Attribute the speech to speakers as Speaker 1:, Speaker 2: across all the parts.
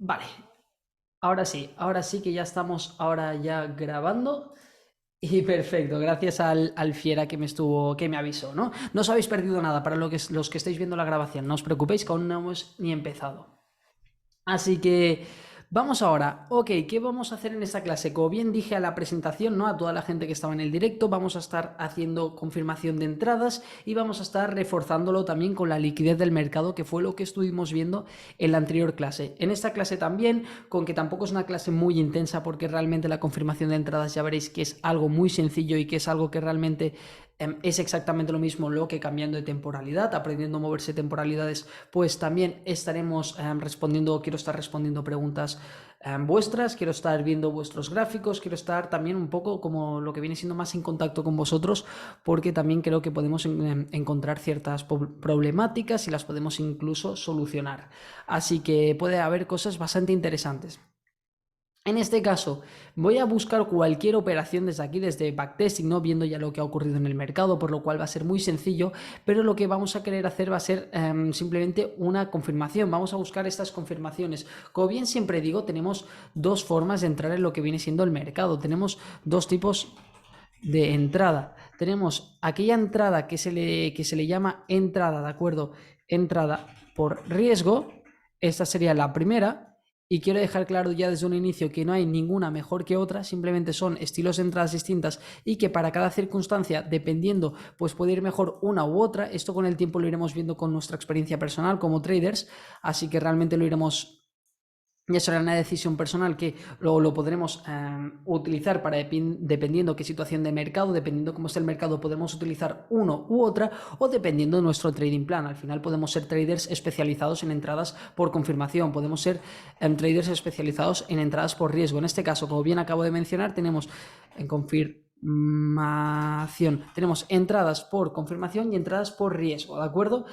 Speaker 1: Vale, ahora sí que ya estamos ahora ya grabando. Y perfecto, gracias al fiera que que me avisó, ¿no? No os habéis perdido nada para los que estáis viendo la grabación, no os preocupéis que aún no hemos ni empezado. Así que vamos ahora. Ok, ¿qué vamos a hacer en esta clase? Como bien dije a la presentación, ¿no? A toda la gente que estaba en el directo, vamos a estar haciendo confirmación de entradas y vamos a estar reforzándolo también con la liquidez del mercado, que fue lo que estuvimos viendo en la anterior clase. En esta clase también, con que tampoco es una clase muy intensa, porque realmente la confirmación de entradas ya veréis que es algo muy sencillo y que es algo que realmente es exactamente lo mismo, lo que cambiando de temporalidad, aprendiendo a moverse temporalidades, pues también estaremos quiero estar respondiendo preguntas vuestras, quiero estar viendo vuestros gráficos, quiero estar también un poco como lo que viene siendo más en contacto con vosotros, porque también creo que podemos encontrar ciertas problemáticas y las podemos incluso solucionar. Así que puede haber cosas bastante interesantes. En este caso, voy a buscar cualquier operación desde aquí, desde backtesting, ¿no? Viendo ya lo que ha ocurrido en el mercado, por lo cual va a ser muy sencillo, pero lo que vamos a querer hacer va a ser simplemente una confirmación. Vamos a buscar estas confirmaciones. Como bien siempre digo, tenemos dos formas de entrar en lo que viene siendo el mercado. Tenemos dos tipos de entrada. Tenemos aquella entrada que se le llama entrada, ¿de acuerdo? Entrada por riesgo. Esta sería la primera. Y quiero dejar claro ya desde un inicio que no hay ninguna mejor que otra, simplemente son estilos de entradas distintas y que para cada circunstancia, dependiendo, pues puede ir mejor una u otra. Esto con el tiempo lo iremos viendo con nuestra experiencia personal como traders, así que realmente lo iremos, ya será una decisión personal que lo podremos utilizar para dependiendo qué situación de mercado, dependiendo cómo está el mercado, podemos utilizar uno u otra o dependiendo de nuestro trading plan. Al final podemos ser traders especializados en entradas por confirmación, podemos ser traders especializados en entradas por riesgo. En este caso, como bien acabo de mencionar, tenemos en confirmación, tenemos entradas por confirmación y entradas por riesgo, ¿de acuerdo?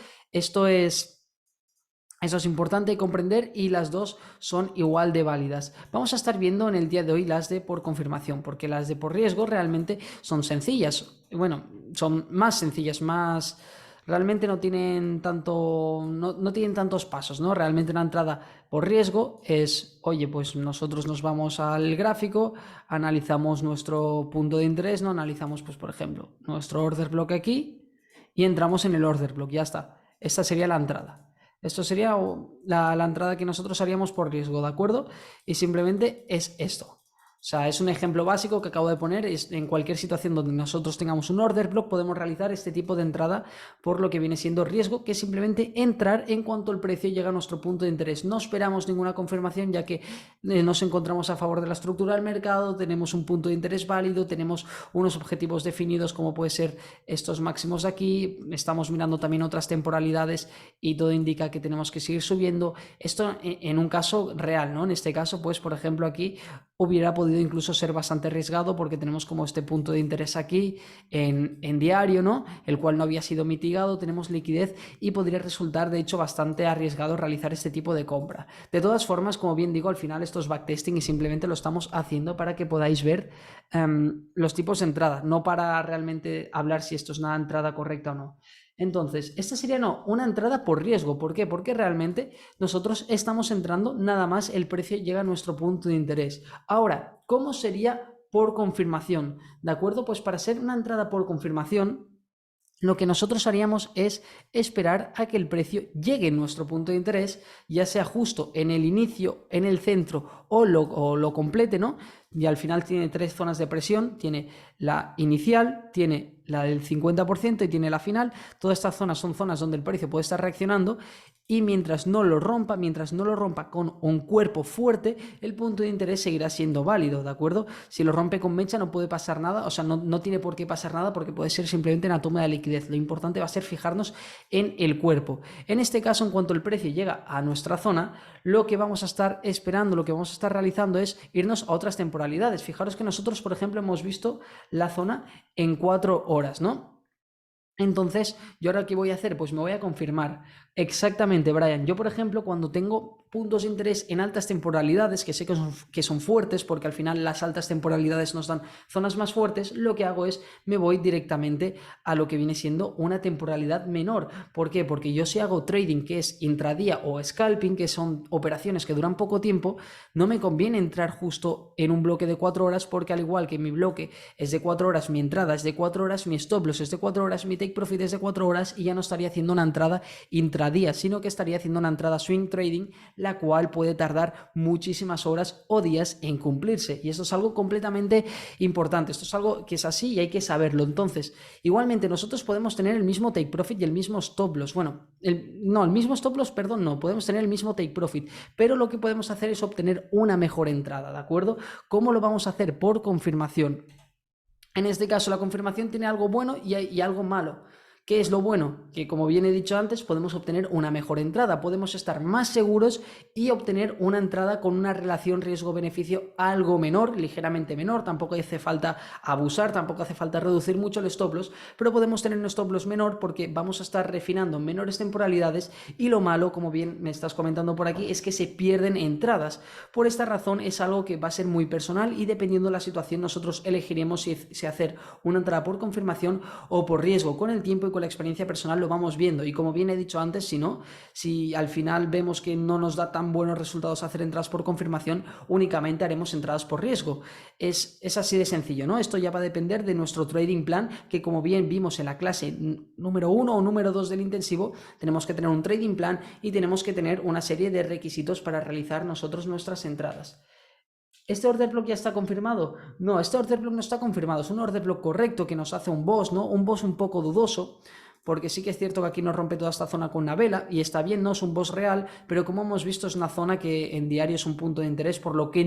Speaker 1: Eso es importante comprender y las dos son igual de válidas. Vamos a estar viendo en el día de hoy las de por confirmación, porque las de por riesgo realmente son sencillas. Bueno, son más sencillas, más... Realmente no tienen no tienen tantos pasos, ¿no? Realmente una entrada por riesgo es, oye, pues nosotros nos vamos al gráfico, analizamos nuestro punto de interés, ¿no? Analizamos, pues, por ejemplo, nuestro order block aquí y entramos en el order block, ya está. Esta sería la entrada. Esto sería la entrada que nosotros haríamos por riesgo, ¿de acuerdo? Y simplemente es esto. O sea, es un ejemplo básico que acabo de poner. En cualquier situación donde nosotros tengamos un order block, podemos realizar este tipo de entrada por lo que viene siendo riesgo, que es simplemente entrar en cuanto el precio llega a nuestro punto de interés. No esperamos ninguna confirmación, ya que nos encontramos a favor de la estructura del mercado, tenemos un punto de interés válido, tenemos unos objetivos definidos, como puede ser estos máximos de aquí. Estamos mirando también otras temporalidades y todo indica que tenemos que seguir subiendo. Esto en un caso real, ¿no? En este caso, pues, por ejemplo, aquí hubiera podido incluso ser bastante arriesgado porque tenemos como este punto de interés aquí en diario, ¿no? El cual no había sido mitigado, tenemos liquidez y podría resultar, de hecho, bastante arriesgado realizar este tipo de compra. De todas formas, como bien digo, al final esto es backtesting y simplemente lo estamos haciendo para que podáis ver los tipos de entrada, no para realmente hablar si esto es una entrada correcta o no. Entonces, esta sería una entrada por riesgo. ¿Por qué? Porque realmente nosotros estamos entrando, nada más el precio llega a nuestro punto de interés. Ahora, ¿cómo sería por confirmación? ¿De acuerdo? Pues para ser una entrada por confirmación, lo que nosotros haríamos es esperar a que el precio llegue a nuestro punto de interés, ya sea justo en el inicio, en el centro o lo complete, ¿no? Y al final tiene tres zonas de presión, tiene la inicial, tiene la del 50% y tiene la final. Todas estas zonas son zonas donde el precio puede estar reaccionando y mientras no lo rompa con un cuerpo fuerte, el punto de interés seguirá siendo válido, ¿de acuerdo? Si lo rompe con mecha no puede pasar nada, o sea, no tiene por qué pasar nada porque puede ser simplemente una toma de liquidez. Lo importante va a ser fijarnos en el cuerpo. En este caso, en cuanto el precio llega a nuestra zona, lo que vamos a estar esperando, lo que vamos a estar realizando es irnos a otras temporalidades. Fijaros que nosotros, por ejemplo, hemos visto la zona en 4 horas, ¿no? Entonces, ¿yo ahora qué voy a hacer? Pues me voy a confirmar. Exactamente, Brian. Yo, por ejemplo, cuando tengo puntos de interés en altas temporalidades, que sé que son fuertes, porque al final las altas temporalidades nos dan zonas más fuertes, lo que hago es me voy directamente a lo que viene siendo una temporalidad menor. ¿Por qué? Porque yo si hago trading que es intradía o scalping, que son operaciones que duran poco tiempo, no me conviene entrar justo en un bloque de 4 horas, porque al igual que mi bloque es de 4 horas, mi entrada es de 4 horas, mi stop loss es de 4 horas, mi take profit es de 4 horas, y ya no estaría haciendo una entrada intradía, sino que estaría haciendo una entrada swing trading, la cual puede tardar muchísimas horas o días en cumplirse. Y esto es algo completamente importante. Esto es algo que es así y hay que saberlo. Entonces, igualmente nosotros podemos tener el mismo take profit y el mismo stop loss. Bueno, el mismo stop loss, perdón, no, podemos tener el mismo take profit, pero lo que podemos hacer es obtener una mejor entrada, ¿de acuerdo? ¿Cómo lo vamos a hacer? Por confirmación. En este caso, la confirmación tiene algo bueno y algo malo. ¿Qué es lo bueno? Que, como bien he dicho antes, podemos obtener una mejor entrada, podemos estar más seguros y obtener una entrada con una relación riesgo-beneficio algo menor, ligeramente menor. Tampoco hace falta abusar, tampoco hace falta reducir mucho el stop loss, pero podemos tener un stop loss menor porque vamos a estar refinando menores temporalidades, y lo malo, como bien me estás comentando por aquí, es que se pierden entradas. Por esta razón es algo que va a ser muy personal, y dependiendo de la situación nosotros elegiremos si hacer una entrada por confirmación o por riesgo. Con el tiempo y con la experiencia personal lo vamos viendo, y como bien he dicho antes, si al final vemos que no nos da tan buenos resultados hacer entradas por confirmación, únicamente haremos entradas por riesgo. Es así de sencillo, ¿no? Esto ya va a depender de nuestro trading plan, que como bien vimos en la clase número 1 o número 2 del intensivo, tenemos que tener un trading plan y tenemos que tener una serie de requisitos para realizar nosotros nuestras entradas. ¿Este order block ya está confirmado? No, este order block no está confirmado, es un order block correcto que nos hace un boss, ¿no? Un boss un poco dudoso, porque sí que es cierto que aquí nos rompe toda esta zona con una vela, y está bien, no es un boss real, pero como hemos visto es una zona que en diario es un punto de interés, por lo que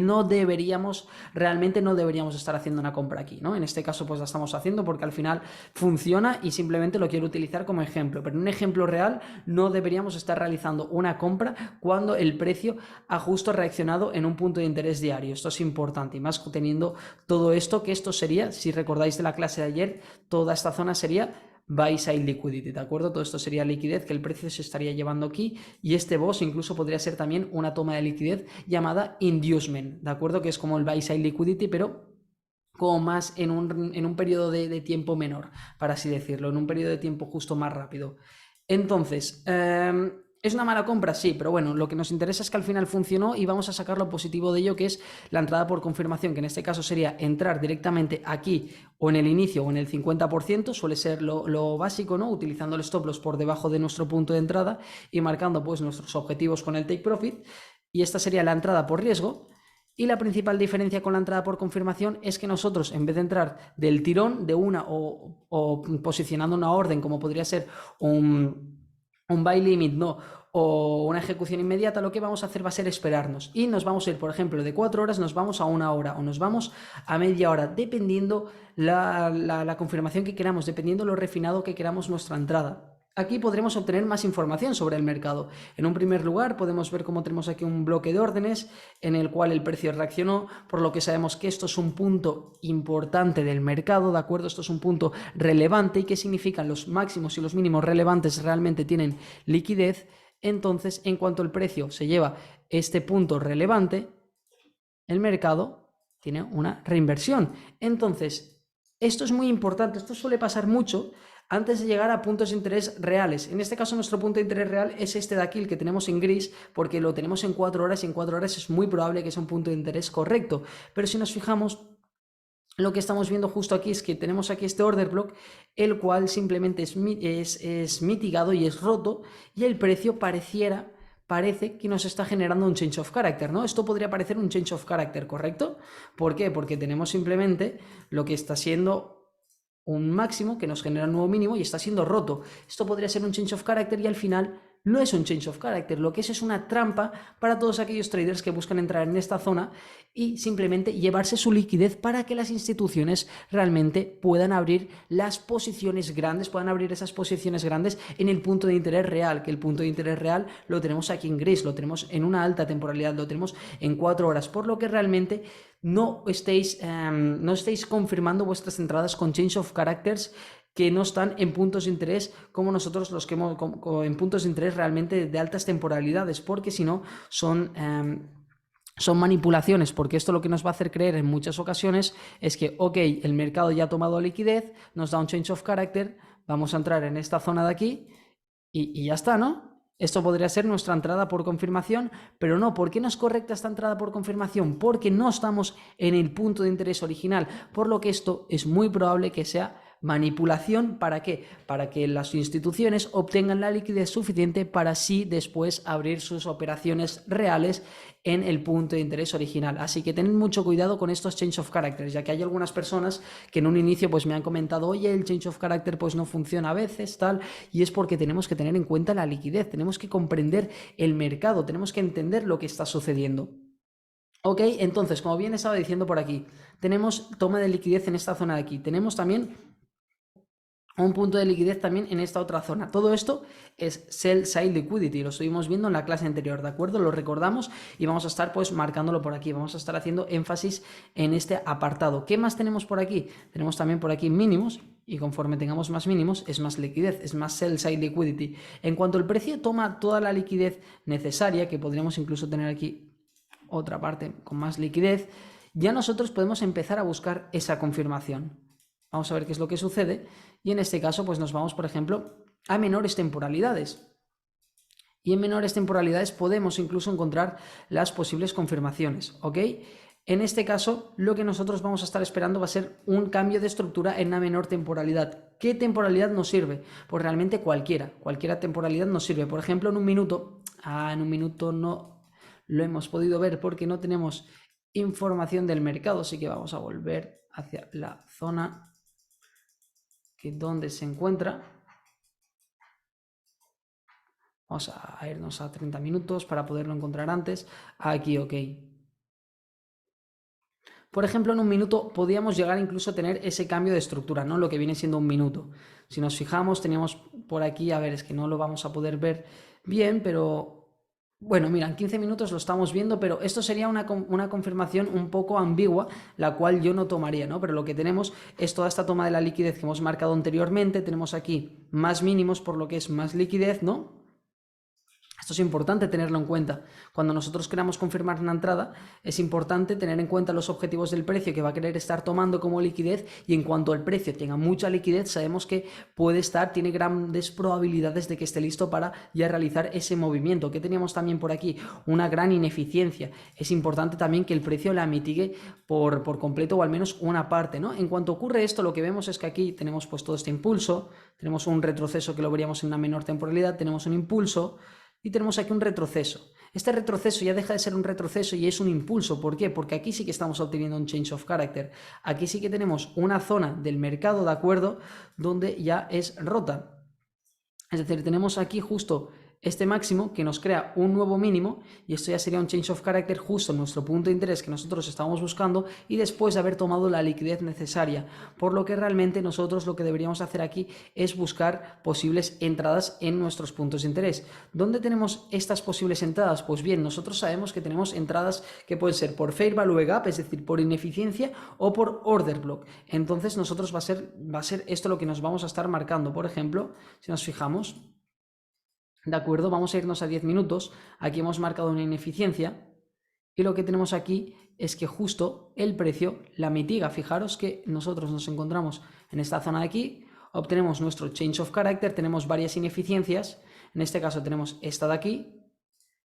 Speaker 1: realmente no deberíamos estar haciendo una compra aquí, ¿no? En este caso pues la estamos haciendo porque al final funciona y simplemente lo quiero utilizar como ejemplo, pero en un ejemplo real no deberíamos estar realizando una compra cuando el precio ha justo reaccionado en un punto de interés diario. Esto es importante, y más teniendo todo esto, que esto sería, si recordáis de la clase de ayer, toda esta zona sería buy side liquidity, ¿de acuerdo? Todo esto sería liquidez que el precio se estaría llevando aquí, y este boss incluso podría ser también una toma de liquidez llamada inducement, ¿de acuerdo? Que es como el buy side liquidity, pero como más en un periodo de tiempo menor, para así decirlo, en un periodo de tiempo justo más rápido. Entonces, ¿es una mala compra? Sí, pero bueno, lo que nos interesa es que al final funcionó, y vamos a sacar lo positivo de ello, que es la entrada por confirmación, que en este caso sería entrar directamente aquí o en el inicio o en el 50%, suele ser lo básico, ¿no? Utilizando el stop loss por debajo de nuestro punto de entrada y marcando pues nuestros objetivos con el take profit, y esta sería la entrada por riesgo. Y la principal diferencia con la entrada por confirmación es que nosotros, en vez de entrar del tirón de una o posicionando una orden, como podría ser un buy limit, ¿no?, o una ejecución inmediata, lo que vamos a hacer va a ser esperarnos, y nos vamos a ir, por ejemplo, de 4 horas nos vamos a 1 hora o nos vamos a media hora, dependiendo la confirmación que queramos, dependiendo lo refinado que queramos nuestra entrada. Aquí podremos obtener más información sobre el mercado. En un primer lugar podemos ver cómo tenemos aquí un bloque de órdenes en el cual el precio reaccionó, por lo que sabemos que esto es un punto importante del mercado, ¿de acuerdo? Esto es un punto relevante. ¿Y qué significan? Los máximos y los mínimos relevantes realmente tienen liquidez. Entonces, en cuanto el precio se lleva este punto relevante, el mercado tiene una reinversión. Entonces, esto es muy importante, esto suele pasar mucho antes de llegar a puntos de interés reales. En este caso nuestro punto de interés real es este de aquí, el que tenemos en gris, porque lo tenemos en 4 horas, y en 4 horas es muy probable que sea un punto de interés correcto. Pero si nos fijamos, lo que estamos viendo justo aquí es que tenemos aquí este order block, el cual simplemente es mitigado y es roto, y el precio parece que nos está generando un change of character, ¿no? Esto podría parecer un change of character, ¿correcto? ¿Por qué? Porque tenemos simplemente lo que está siendo un máximo que nos genera un nuevo mínimo y está siendo roto. Esto podría ser un change of character, y al final no es un change of character, lo que es una trampa para todos aquellos traders que buscan entrar en esta zona y simplemente llevarse su liquidez para que las instituciones realmente puedan abrir las posiciones grandes, puedan abrir esas posiciones grandes en el punto de interés real, que el punto de interés real lo tenemos aquí en gris, lo tenemos en una alta temporalidad, lo tenemos en 4 horas, por lo que realmente no estéis confirmando vuestras entradas con change of characters que no están en puntos de interés como nosotros los que hemos en puntos de interés realmente de altas temporalidades, porque si no son manipulaciones, porque esto lo que nos va a hacer creer en muchas ocasiones es que, ok, el mercado ya ha tomado liquidez, nos da un change of character, vamos a entrar en esta zona de aquí y ya está, ¿no? Esto podría ser nuestra entrada por confirmación, pero no. ¿Por qué no es correcta esta entrada por confirmación? Porque no estamos en el punto de interés original, por lo que esto es muy probable que sea manipulación. ¿Para qué? Para que las instituciones obtengan la liquidez suficiente para así después abrir sus operaciones reales en el punto de interés original. Así que tened mucho cuidado con estos change of characters, ya que hay algunas personas que en un inicio pues me han comentado, oye, el change of character pues no funciona a veces, tal, y es porque tenemos que tener en cuenta la liquidez, tenemos que comprender el mercado, tenemos que entender lo que está sucediendo. Ok, entonces, como bien estaba diciendo por aquí, tenemos toma de liquidez en esta zona de aquí, tenemos también un punto de liquidez también en esta otra zona. Todo esto es sell side liquidity, lo estuvimos viendo en la clase anterior, ¿de acuerdo? Lo recordamos y vamos a estar pues marcándolo por aquí, vamos a estar haciendo énfasis en este apartado. ¿Qué más tenemos por aquí? Tenemos también por aquí mínimos, y conforme tengamos más mínimos es más liquidez, es más sell side liquidity. En cuanto el precio toma toda la liquidez necesaria, que podríamos incluso tener aquí otra parte con más liquidez, ya nosotros podemos empezar a buscar esa confirmación. Vamos a ver qué es lo que sucede y en este caso pues nos vamos, por ejemplo, a menores temporalidades. Y en menores temporalidades podemos incluso encontrar las posibles confirmaciones, ¿ok? En este caso, lo que nosotros vamos a estar esperando va a ser un cambio de estructura en una menor temporalidad. ¿Qué temporalidad nos sirve? Pues realmente cualquier temporalidad nos sirve. Por ejemplo, en un minuto no lo hemos podido ver porque no tenemos información del mercado, así que vamos a volver hacia la zona donde se encuentra. Vamos a irnos a 30 minutos para poderlo encontrar antes. Aquí, ok. Por ejemplo, en un minuto podíamos llegar incluso a tener ese cambio de estructura, ¿no? Lo que viene siendo un minuto. Si nos fijamos, teníamos por aquí, a ver, es que no lo vamos a poder ver bien, pero bueno, mira, en 15 minutos lo estamos viendo, pero esto sería una confirmación un poco ambigua, la cual yo no tomaría, ¿no? Pero lo que tenemos es toda esta toma de la liquidez que hemos marcado anteriormente, tenemos aquí más mínimos, por lo que es más liquidez, ¿no? Esto es importante tenerlo en cuenta. Cuando nosotros queramos confirmar una entrada, es importante tener en cuenta los objetivos del precio que va a querer estar tomando como liquidez, y en cuanto el precio tenga mucha liquidez, sabemos que tiene grandes probabilidades de que esté listo para ya realizar ese movimiento. ¿Qué teníamos también por aquí? Una gran ineficiencia. Es importante también que el precio la mitigue por completo, o al menos una parte, ¿no? En cuanto ocurre esto, lo que vemos es que aquí tenemos pues todo este impulso, tenemos un retroceso que lo veríamos en una menor temporalidad, tenemos un impulso, y tenemos aquí un retroceso. Este retroceso ya deja de ser un retroceso y es un impulso. ¿Por qué? Porque aquí sí que estamos obteniendo un change of character. Aquí sí que tenemos una zona del mercado, ¿de acuerdo?, donde ya es rota. Es decir, tenemos aquí justo este máximo que nos crea un nuevo mínimo, y esto ya sería un change of character justo en nuestro punto de interés que nosotros estamos buscando, y después de haber tomado la liquidez necesaria. Por lo que realmente nosotros lo que deberíamos hacer aquí es buscar posibles entradas en nuestros puntos de interés. ¿Dónde tenemos estas posibles entradas? Pues bien, nosotros sabemos que tenemos entradas que pueden ser por fair value gap, es decir, por ineficiencia, o por order block. Entonces nosotros va a ser esto lo que nos vamos a estar marcando. Por ejemplo, si nos fijamos, ¿de acuerdo? Vamos a irnos a 10 minutos. Aquí hemos marcado una ineficiencia y lo que tenemos aquí es que justo el precio la mitiga. Fijaros que nosotros nos encontramos en esta zona de aquí, obtenemos nuestro change of character, tenemos varias ineficiencias. En este caso tenemos esta de aquí,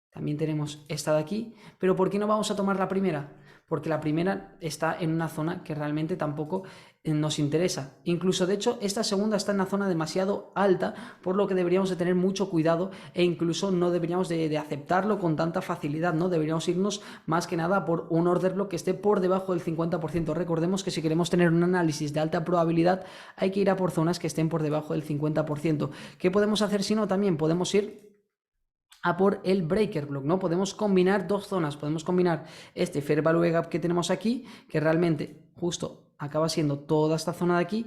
Speaker 1: también tenemos esta de aquí, pero ¿por qué no vamos a tomar la primera? Porque la primera está en una zona que realmente tampoco nos interesa. Incluso, de hecho, esta segunda está en una zona demasiado alta, por lo que deberíamos de tener mucho cuidado, e incluso no deberíamos de aceptarlo con tanta facilidad, ¿no? Deberíamos irnos más que nada por un order block que esté por debajo del 50%. Recordemos que si queremos tener un análisis de alta probabilidad, hay que ir a por zonas que estén por debajo del 50%. ¿Qué podemos hacer si no? También podemos ir a por el breaker block, ¿no? Podemos combinar dos zonas, podemos combinar este fair value gap que tenemos aquí, que realmente justo acaba siendo toda esta zona de aquí,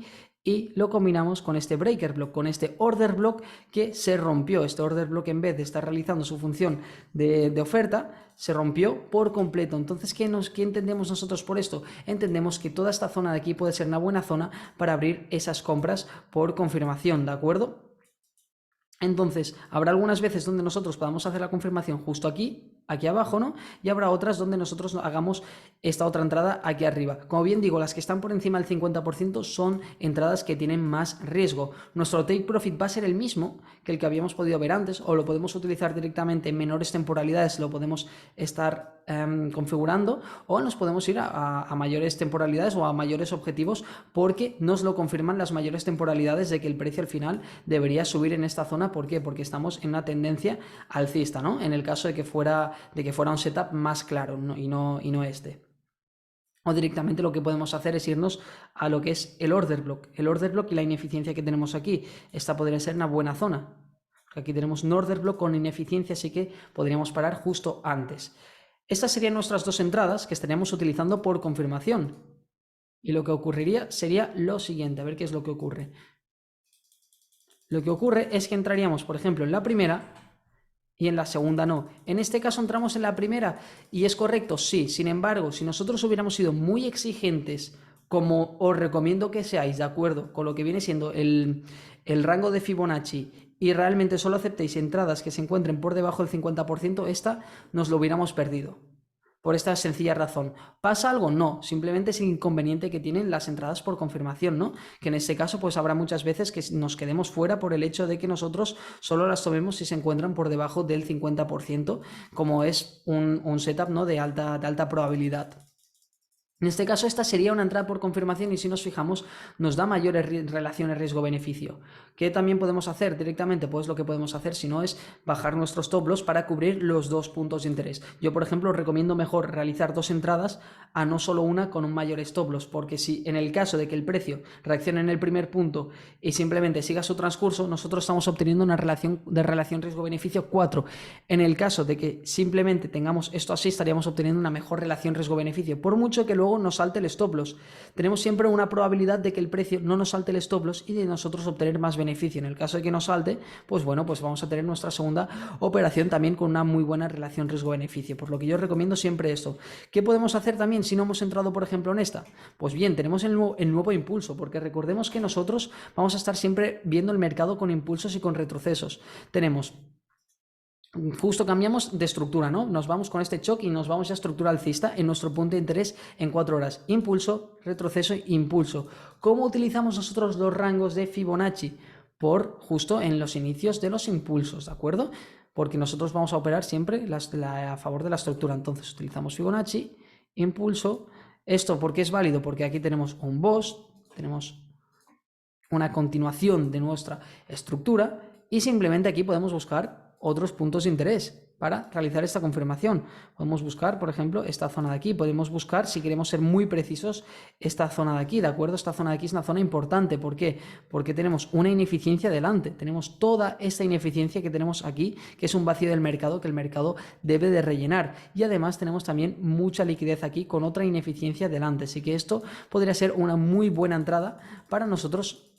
Speaker 1: y lo combinamos con este breaker block, con este order block que se rompió. Este order block, en vez de estar realizando su función de oferta, se rompió por completo. Entonces, ¿qué entendemos nosotros por esto? Entendemos que toda esta zona de aquí puede ser una buena zona para abrir esas compras por confirmación, ¿de acuerdo? Entonces, habrá algunas veces donde nosotros podamos hacer la confirmación justo aquí abajo, ¿no? Y habrá otras donde nosotros hagamos esta otra entrada aquí arriba. Como bien digo, las que están por encima del 50% son entradas que tienen más riesgo. Nuestro take profit va a ser el mismo que el que habíamos podido ver antes, o lo podemos utilizar directamente en menores temporalidades, lo podemos estar configurando, o nos podemos ir a mayores temporalidades o a mayores objetivos, porque nos lo confirman las mayores temporalidades de que el precio al final debería subir en esta zona. ¿Por qué? Porque estamos en una tendencia alcista, ¿no? En el caso de que fuera un setup más claro, ¿no? y no este. O directamente lo que podemos hacer es irnos a lo que es el order block. El order block y la ineficiencia que tenemos aquí. Esta podría ser una buena zona. Aquí tenemos un order block con ineficiencia, así que podríamos parar justo antes. Estas serían nuestras dos entradas que estaríamos utilizando por confirmación. Y lo que ocurriría sería lo siguiente. A ver qué es lo que ocurre. Lo que ocurre es que entraríamos, por ejemplo, en la primera y en la segunda no. En este caso entramos en la primera y es correcto, sí. Sin embargo, si nosotros hubiéramos sido muy exigentes, como os recomiendo que seáis, de acuerdo con lo que viene siendo el rango de Fibonacci, y realmente solo aceptéis entradas que se encuentren por debajo del 50%, esta nos lo hubiéramos perdido. Por esta sencilla razón. ¿Pasa algo? No, simplemente es el inconveniente que tienen las entradas por confirmación, ¿no? Que en este caso pues habrá muchas veces que nos quedemos fuera por el hecho de que nosotros solo las tomemos si se encuentran por debajo del 50%, como es un setup, ¿no? de alta probabilidad. En este caso, esta sería una entrada por confirmación y si nos fijamos, nos da mayores relaciones riesgo-beneficio. ¿Qué también podemos hacer directamente? Pues lo que podemos hacer, si no, es bajar nuestros stop loss para cubrir los dos puntos de interés. Yo, por ejemplo, recomiendo mejor realizar dos entradas a no solo una con un mayor stop loss, porque si en el caso de que el precio reaccione en el primer punto y simplemente siga su transcurso, nosotros estamos obteniendo una relación de relación riesgo-beneficio 4. En el caso de que simplemente tengamos esto así, estaríamos obteniendo una mejor relación riesgo-beneficio, por mucho que luego nos salte el stop loss. Tenemos siempre una probabilidad de que el precio no nos salte el stop loss y de nosotros obtener más beneficio. En el caso de que nos salte, pues bueno, pues vamos a tener nuestra segunda operación también con una muy buena relación riesgo-beneficio, por lo que yo recomiendo siempre esto. ¿Qué podemos hacer también si no hemos entrado, por ejemplo, en esta? Pues bien, tenemos el nuevo impulso, porque recordemos que nosotros vamos a estar siempre viendo el mercado con impulsos y con retrocesos. Tenemos justo cambiamos de estructura, ¿no? Nos vamos con este shock y nos vamos a estructura alcista en nuestro punto de interés en 4 horas. Impulso, retroceso, impulso. ¿Cómo utilizamos nosotros los rangos de Fibonacci? Por justo en los inicios de los impulsos, ¿de acuerdo? Porque nosotros vamos a operar siempre a favor de la estructura. Entonces utilizamos Fibonacci, impulso. ¿Esto por qué es válido? Porque aquí tenemos un boss, tenemos una continuación de nuestra estructura y simplemente aquí podemos buscar otros puntos de interés para realizar esta confirmación. Podemos buscar, por ejemplo, esta zona de aquí. Podemos buscar, si queremos ser muy precisos, esta zona de aquí, ¿de acuerdo? Esta zona de aquí es una zona importante. ¿Por qué? Porque tenemos una ineficiencia delante. Tenemos toda esta ineficiencia que tenemos aquí, que es un vacío del mercado que el mercado debe de rellenar. Y además tenemos también mucha liquidez aquí con otra ineficiencia delante. Así que esto podría ser una muy buena entrada para nosotros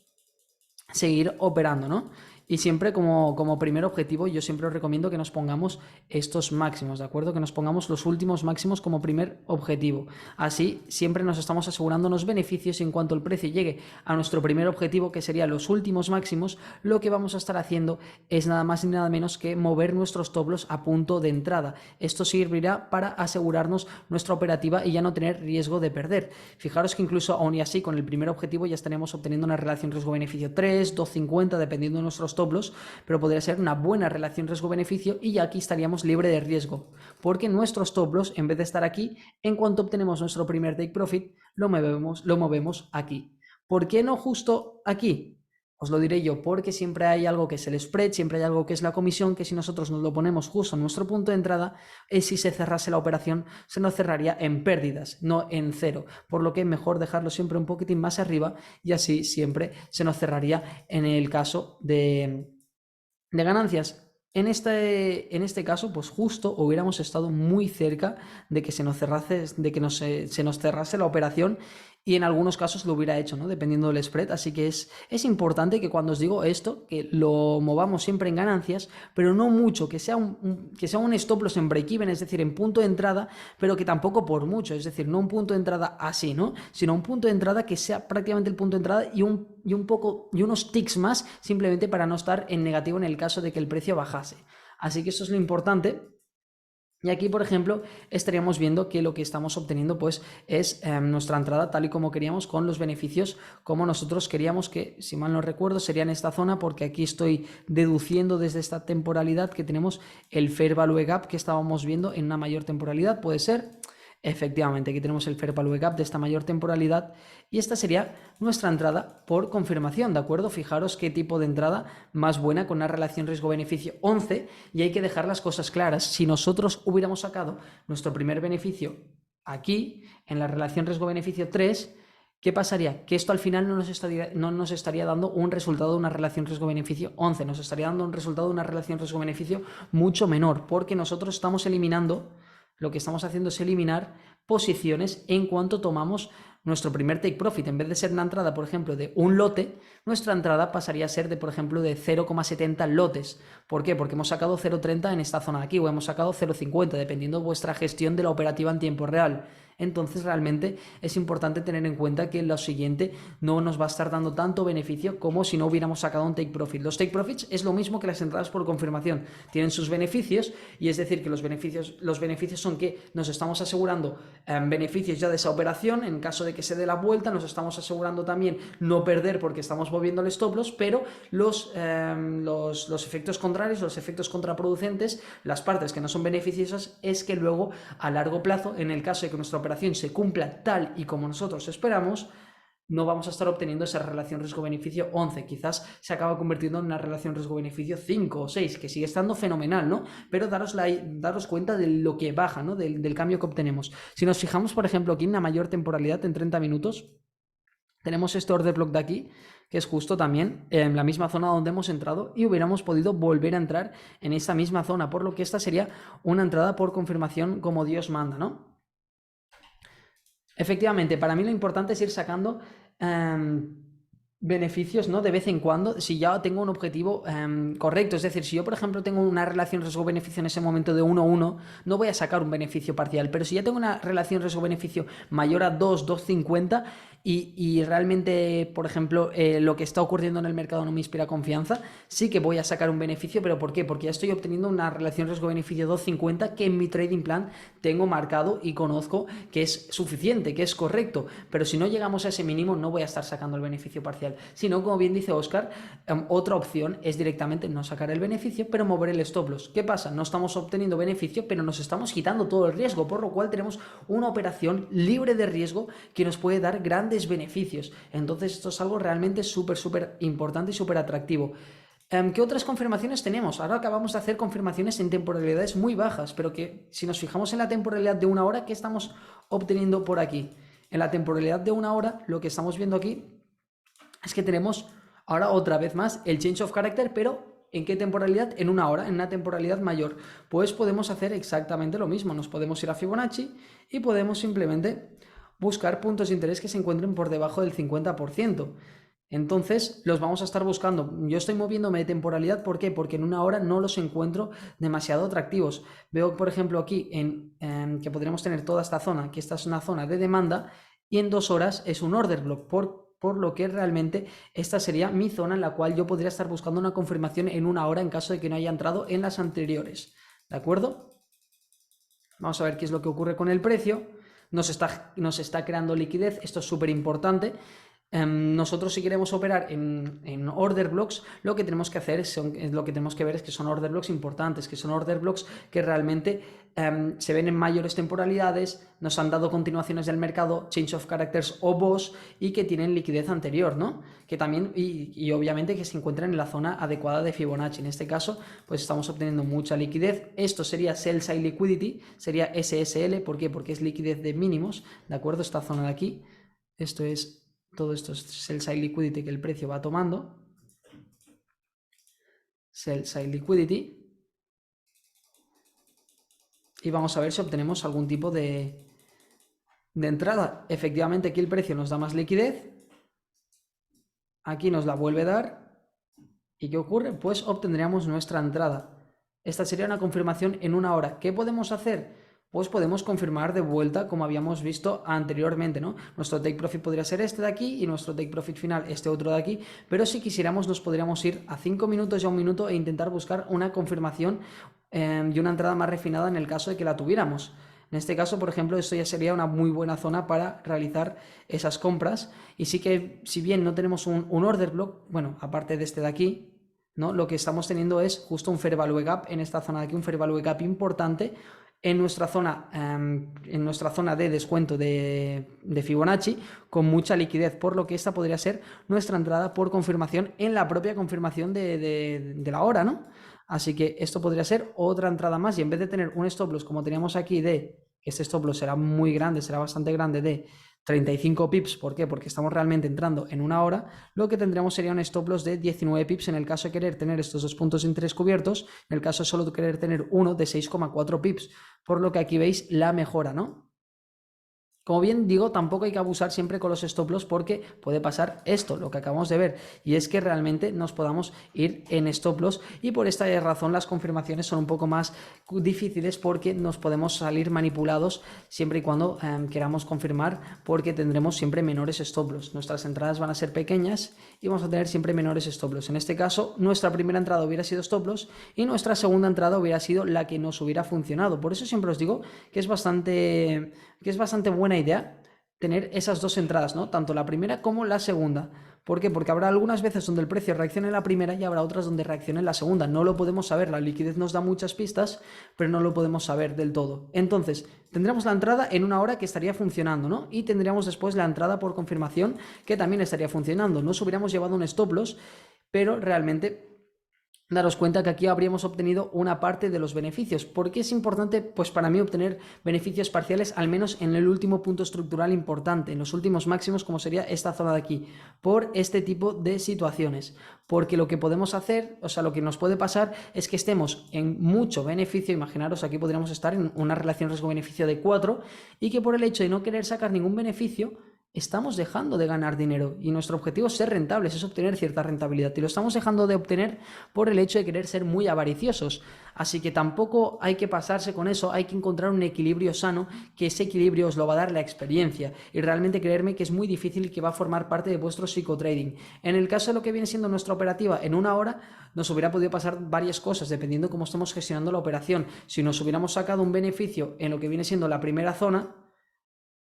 Speaker 1: seguir operando, ¿no? Y siempre como primer objetivo yo siempre os recomiendo que nos pongamos estos máximos, ¿de acuerdo? Que nos pongamos los últimos máximos como primer objetivo. Así siempre nos estamos asegurando unos beneficios y en cuanto el precio llegue a nuestro primer objetivo, que sería los últimos máximos, lo que vamos a estar haciendo es nada más ni nada menos que mover nuestros stop loss a punto de entrada. Esto servirá para asegurarnos nuestra operativa y ya no tener riesgo de perder. Fijaros que incluso aún y así con el primer objetivo ya estaremos obteniendo una relación riesgo-beneficio 3, 2,50 dependiendo de nuestros stop loss, pero podría ser una buena relación riesgo-beneficio y ya aquí estaríamos libre de riesgo, porque nuestro stop loss, en vez de estar aquí, en cuanto obtenemos nuestro primer take profit, lo movemos aquí. ¿Por qué no justo aquí? Os lo diré yo, porque siempre hay algo que es el spread, siempre hay algo que es la comisión, que si nosotros nos lo ponemos justo en nuestro punto de entrada, si se cerrase la operación, se nos cerraría en pérdidas, no en cero, por lo que es mejor dejarlo siempre un poquitín más arriba y así siempre se nos cerraría en el caso de ganancias. En este caso, pues justo hubiéramos estado muy cerca de que se nos cerrase la operación y en algunos casos lo hubiera hecho, ¿no? Dependiendo del spread. Así que es importante que cuando os digo esto, que lo movamos siempre en ganancias, pero no mucho, que sea que sea un stop loss en break-even, es decir, en punto de entrada, pero que tampoco por mucho, es decir, no un punto de entrada así, ¿no? Sino un punto de entrada que sea prácticamente el punto de entrada y unos ticks más, simplemente para no estar en negativo en el caso de que el precio bajase. Así que eso es lo importante. Y aquí, por ejemplo, estaríamos viendo que lo que estamos obteniendo pues es nuestra entrada tal y como queríamos, con los beneficios como nosotros queríamos, que si mal no recuerdo sería en esta zona, porque aquí estoy deduciendo desde esta temporalidad que tenemos el Fair Value Gap que estábamos viendo en una mayor temporalidad, puede ser. Efectivamente, aquí tenemos el Fair Value Gap de esta mayor temporalidad y esta sería nuestra entrada por confirmación, ¿de acuerdo? Fijaros qué tipo de entrada más buena, con una relación riesgo-beneficio 11, y hay que dejar las cosas claras. Si nosotros hubiéramos sacado nuestro primer beneficio aquí, en la relación riesgo-beneficio 3, ¿qué pasaría? Que esto al final no nos estaría dando un resultado de una relación riesgo-beneficio 11, nos estaría dando un resultado de una relación riesgo-beneficio mucho menor, porque nosotros estamos eliminando, lo que estamos haciendo es eliminar posiciones en cuanto tomamos nuestro primer take profit. En vez de ser una entrada, por ejemplo, de un lote, nuestra entrada pasaría a ser de, por ejemplo, de 0,70 lotes. ¿Por qué? Porque hemos sacado 0,30 en esta zona de aquí, o hemos sacado 0,50, dependiendo de vuestra gestión de la operativa en tiempo real. Entonces realmente es importante tener en cuenta que lo siguiente no nos va a estar dando tanto beneficio como si no hubiéramos sacado un take profit. Los take profits es lo mismo que las entradas por confirmación, tienen sus beneficios, y es decir que los beneficios son que nos estamos asegurando beneficios ya de esa operación en caso de que se dé la vuelta, nos estamos asegurando también no perder porque estamos moviendo el stop loss, pero los efectos contrarios, los efectos contraproducentes, las partes que no son beneficiosas, es que luego a largo plazo, en el caso de que nuestra operación se cumpla tal y como nosotros esperamos, no vamos a estar obteniendo esa relación riesgo-beneficio 11, quizás se acaba convirtiendo en una relación riesgo-beneficio 5 o 6, que sigue estando fenomenal, ¿no? Pero daros cuenta de lo que baja, ¿no? Del cambio que obtenemos. Si nos fijamos, por ejemplo, aquí en una mayor temporalidad en 30 minutos, tenemos este order block de aquí, que es justo también en la misma zona donde hemos entrado, y hubiéramos podido volver a entrar en esta misma zona, por lo que esta sería una entrada por confirmación como Dios manda, ¿no? Efectivamente, para mí lo importante es ir sacando beneficios, ¿no? De vez en cuando, si ya tengo un objetivo correcto. Es decir, si yo, por ejemplo, tengo una relación riesgo-beneficio en ese momento de 1,1, no voy a sacar un beneficio parcial. Pero si ya tengo una relación riesgo-beneficio mayor a 2, 2,50 y realmente, por ejemplo, lo que está ocurriendo en el mercado no me inspira confianza, sí que voy a sacar un beneficio. ¿Pero por qué? Porque ya estoy obteniendo una relación riesgo-beneficio 2,50 que en mi trading plan tengo marcado y conozco que es suficiente, que es correcto. Pero si no llegamos a ese mínimo, no voy a estar sacando el beneficio parcial. Si no, como bien dice Oscar, otra opción es directamente no sacar el beneficio, pero mover el stop loss. ¿Qué pasa? No estamos obteniendo beneficio, pero nos estamos quitando todo el riesgo, por lo cual tenemos una operación libre de riesgo que nos puede dar grandes beneficios. Entonces esto es algo realmente súper importante y súper atractivo. ¿Qué otras confirmaciones tenemos? Ahora acabamos de hacer confirmaciones en temporalidades muy bajas, pero que si nos fijamos en la temporalidad de una hora, ¿qué estamos obteniendo por aquí? En la temporalidad de una hora, lo que estamos viendo aquí es que tenemos ahora otra vez más el change of character, pero ¿en qué temporalidad? En una hora, en una temporalidad mayor. Pues podemos hacer exactamente lo mismo. Nos podemos ir a Fibonacci y podemos simplemente buscar puntos de interés que se encuentren por debajo del 50%. Entonces los vamos a estar buscando. Yo estoy moviéndome de temporalidad, ¿por qué? Porque en una hora no los encuentro demasiado atractivos. Veo, por ejemplo, aquí que podríamos tener toda esta zona, que esta es una zona de demanda, y en 2 horas es un order block, por lo que realmente esta sería mi zona en la cual yo podría estar buscando una confirmación en una hora en caso de que no haya entrado en las anteriores. ¿De acuerdo? Vamos a ver qué es lo que ocurre con el precio. Nos está creando liquidez, esto es súper importante. Nosotros, si queremos operar en order blocks, lo que tenemos que hacer lo que tenemos que ver es que son order blocks importantes, que son order blocks que realmente se ven en mayores temporalidades, nos han dado continuaciones del mercado, change of characters o BOS, y que tienen liquidez anterior, ¿no? Que también, y obviamente que se encuentran en la zona adecuada de Fibonacci. En este caso, pues estamos obteniendo mucha liquidez. Esto sería Sell Side Liquidity, sería SSL. ¿Por qué? Porque es liquidez de mínimos, ¿de acuerdo? Esta zona de aquí, todo esto es Sell Side Liquidity que el precio va tomando. Sell Side Liquidity. Y vamos a ver si obtenemos algún tipo de De entrada, efectivamente aquí el precio nos da más liquidez, aquí nos la vuelve a dar, ¿y qué ocurre? Pues obtendríamos nuestra entrada. Esta sería una confirmación en una hora. ¿Qué podemos hacer? Pues podemos confirmar de vuelta como habíamos visto anteriormente, ¿no? Nuestro take profit podría ser este de aquí y nuestro take profit final este otro de aquí, pero si quisiéramos nos podríamos ir a 5 minutos y a 1 minuto e intentar buscar una confirmación y una entrada más refinada en el caso de que la tuviéramos. En este caso, por ejemplo, esto ya sería una muy buena zona para realizar esas compras. Y sí que, si bien no tenemos un order block, bueno, aparte de este de aquí, ¿no? Lo que estamos teniendo es justo un fair value gap en esta zona de aquí, un fair value gap importante en nuestra zona de descuento de Fibonacci con mucha liquidez, por lo que esta podría ser nuestra entrada por confirmación en la propia confirmación de la hora, ¿no? Así que esto podría ser otra entrada más y en vez de tener un stop loss como teníamos aquí este stop loss será muy grande, será bastante grande de 35 pips, ¿por qué? Porque estamos realmente entrando en una hora, lo que tendríamos sería un stop loss de 19 pips en el caso de querer tener estos dos puntos de interés cubiertos, en el caso de solo querer tener uno de 6,4 pips, por lo que aquí veis la mejora, ¿no? Como bien digo, tampoco hay que abusar siempre con los stop loss porque puede pasar esto, lo que acabamos de ver, y es que realmente nos podamos ir en stop loss y por esta razón las confirmaciones son un poco más difíciles porque nos podemos salir manipulados siempre y cuando queramos confirmar porque tendremos siempre menores stop loss. Nuestras entradas van a ser pequeñas y vamos a tener siempre menores stop loss. En este caso, nuestra primera entrada hubiera sido stop loss y nuestra segunda entrada hubiera sido la que nos hubiera funcionado. Por eso siempre os digo que es bastante buena idea tener esas dos entradas, ¿no? Tanto la primera como la segunda. ¿Por qué? Porque habrá algunas veces donde el precio reaccione en la primera y habrá otras donde reaccione en la segunda. No lo podemos saber, la liquidez nos da muchas pistas, pero no lo podemos saber del todo. Entonces, tendremos la entrada en una hora que estaría funcionando, ¿no? Y tendríamos después la entrada por confirmación que también estaría funcionando. Nos hubiéramos llevado un stop loss, pero realmente daros cuenta que aquí habríamos obtenido una parte de los beneficios. ¿Por qué es importante? Pues para mí obtener beneficios parciales, al menos en el último punto estructural importante, en los últimos máximos, como sería esta zona de aquí, por este tipo de situaciones. Porque lo que podemos hacer, o sea, lo que nos puede pasar es que estemos en mucho beneficio, imaginaros, aquí podríamos estar en una relación riesgo-beneficio de 4 y que por el hecho de no querer sacar ningún beneficio, estamos dejando de ganar dinero y nuestro objetivo es ser rentables, es obtener cierta rentabilidad y lo estamos dejando de obtener por el hecho de querer ser muy avariciosos. Así que tampoco hay que pasarse con eso, hay que encontrar un equilibrio sano, que ese equilibrio os lo va a dar la experiencia y realmente creerme que es muy difícil y que va a formar parte de vuestro psicotrading. En el caso de lo que viene siendo nuestra operativa en una hora, nos hubiera podido pasar varias cosas dependiendo cómo estemos gestionando la operación. Si nos hubiéramos sacado un beneficio en lo que viene siendo la primera zona,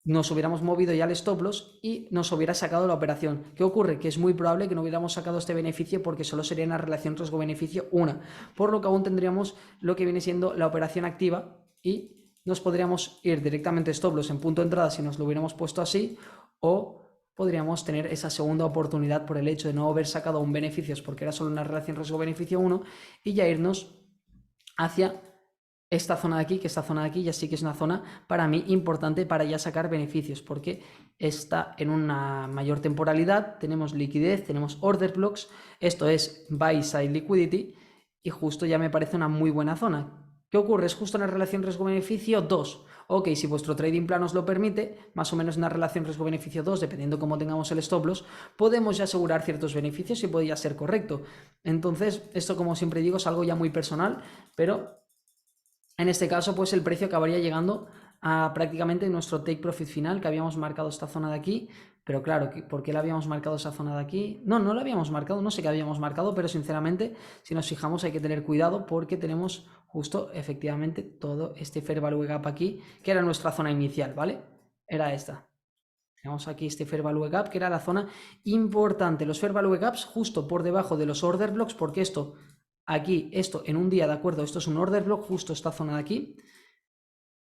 Speaker 1: nos hubiéramos movido ya al stop loss y nos hubiera sacado la operación. ¿Qué ocurre? Que es muy probable que no hubiéramos sacado este beneficio porque solo sería una relación riesgo-beneficio una, por lo que aún tendríamos lo que viene siendo la operación activa y nos podríamos ir directamente stop loss en punto de entrada si nos lo hubiéramos puesto así, o podríamos tener esa segunda oportunidad por el hecho de no haber sacado un beneficio porque era solo una relación riesgo-beneficio 1 y ya irnos hacia esta zona de aquí, que esta zona de aquí ya sí que es una zona para mí importante para ya sacar beneficios, porque está en una mayor temporalidad, tenemos liquidez, tenemos order blocks, esto es buy side liquidity y justo ya me parece una muy buena zona. ¿Qué ocurre? Es justo una relación riesgo-beneficio 2. Ok, si vuestro trading plan os lo permite, más o menos una relación riesgo-beneficio 2, dependiendo cómo tengamos el stop loss, podemos ya asegurar ciertos beneficios y puede ya ser correcto. Entonces, esto como siempre digo es algo ya muy personal, pero en este caso, pues el precio acabaría llegando a prácticamente nuestro take profit final, que habíamos marcado esta zona de aquí. Pero claro, ¿por qué la habíamos marcado esa zona de aquí? No, no la habíamos marcado, no sé qué habíamos marcado, pero sinceramente, si nos fijamos hay que tener cuidado porque tenemos justo efectivamente todo este fair value gap aquí, que era nuestra zona inicial, ¿vale? Era esta. Tenemos aquí este fair value gap, que era la zona importante. Los fair value gaps justo por debajo de los order blocks, porque esto aquí, esto en un día, ¿de acuerdo? Esto es un order block, justo esta zona de aquí.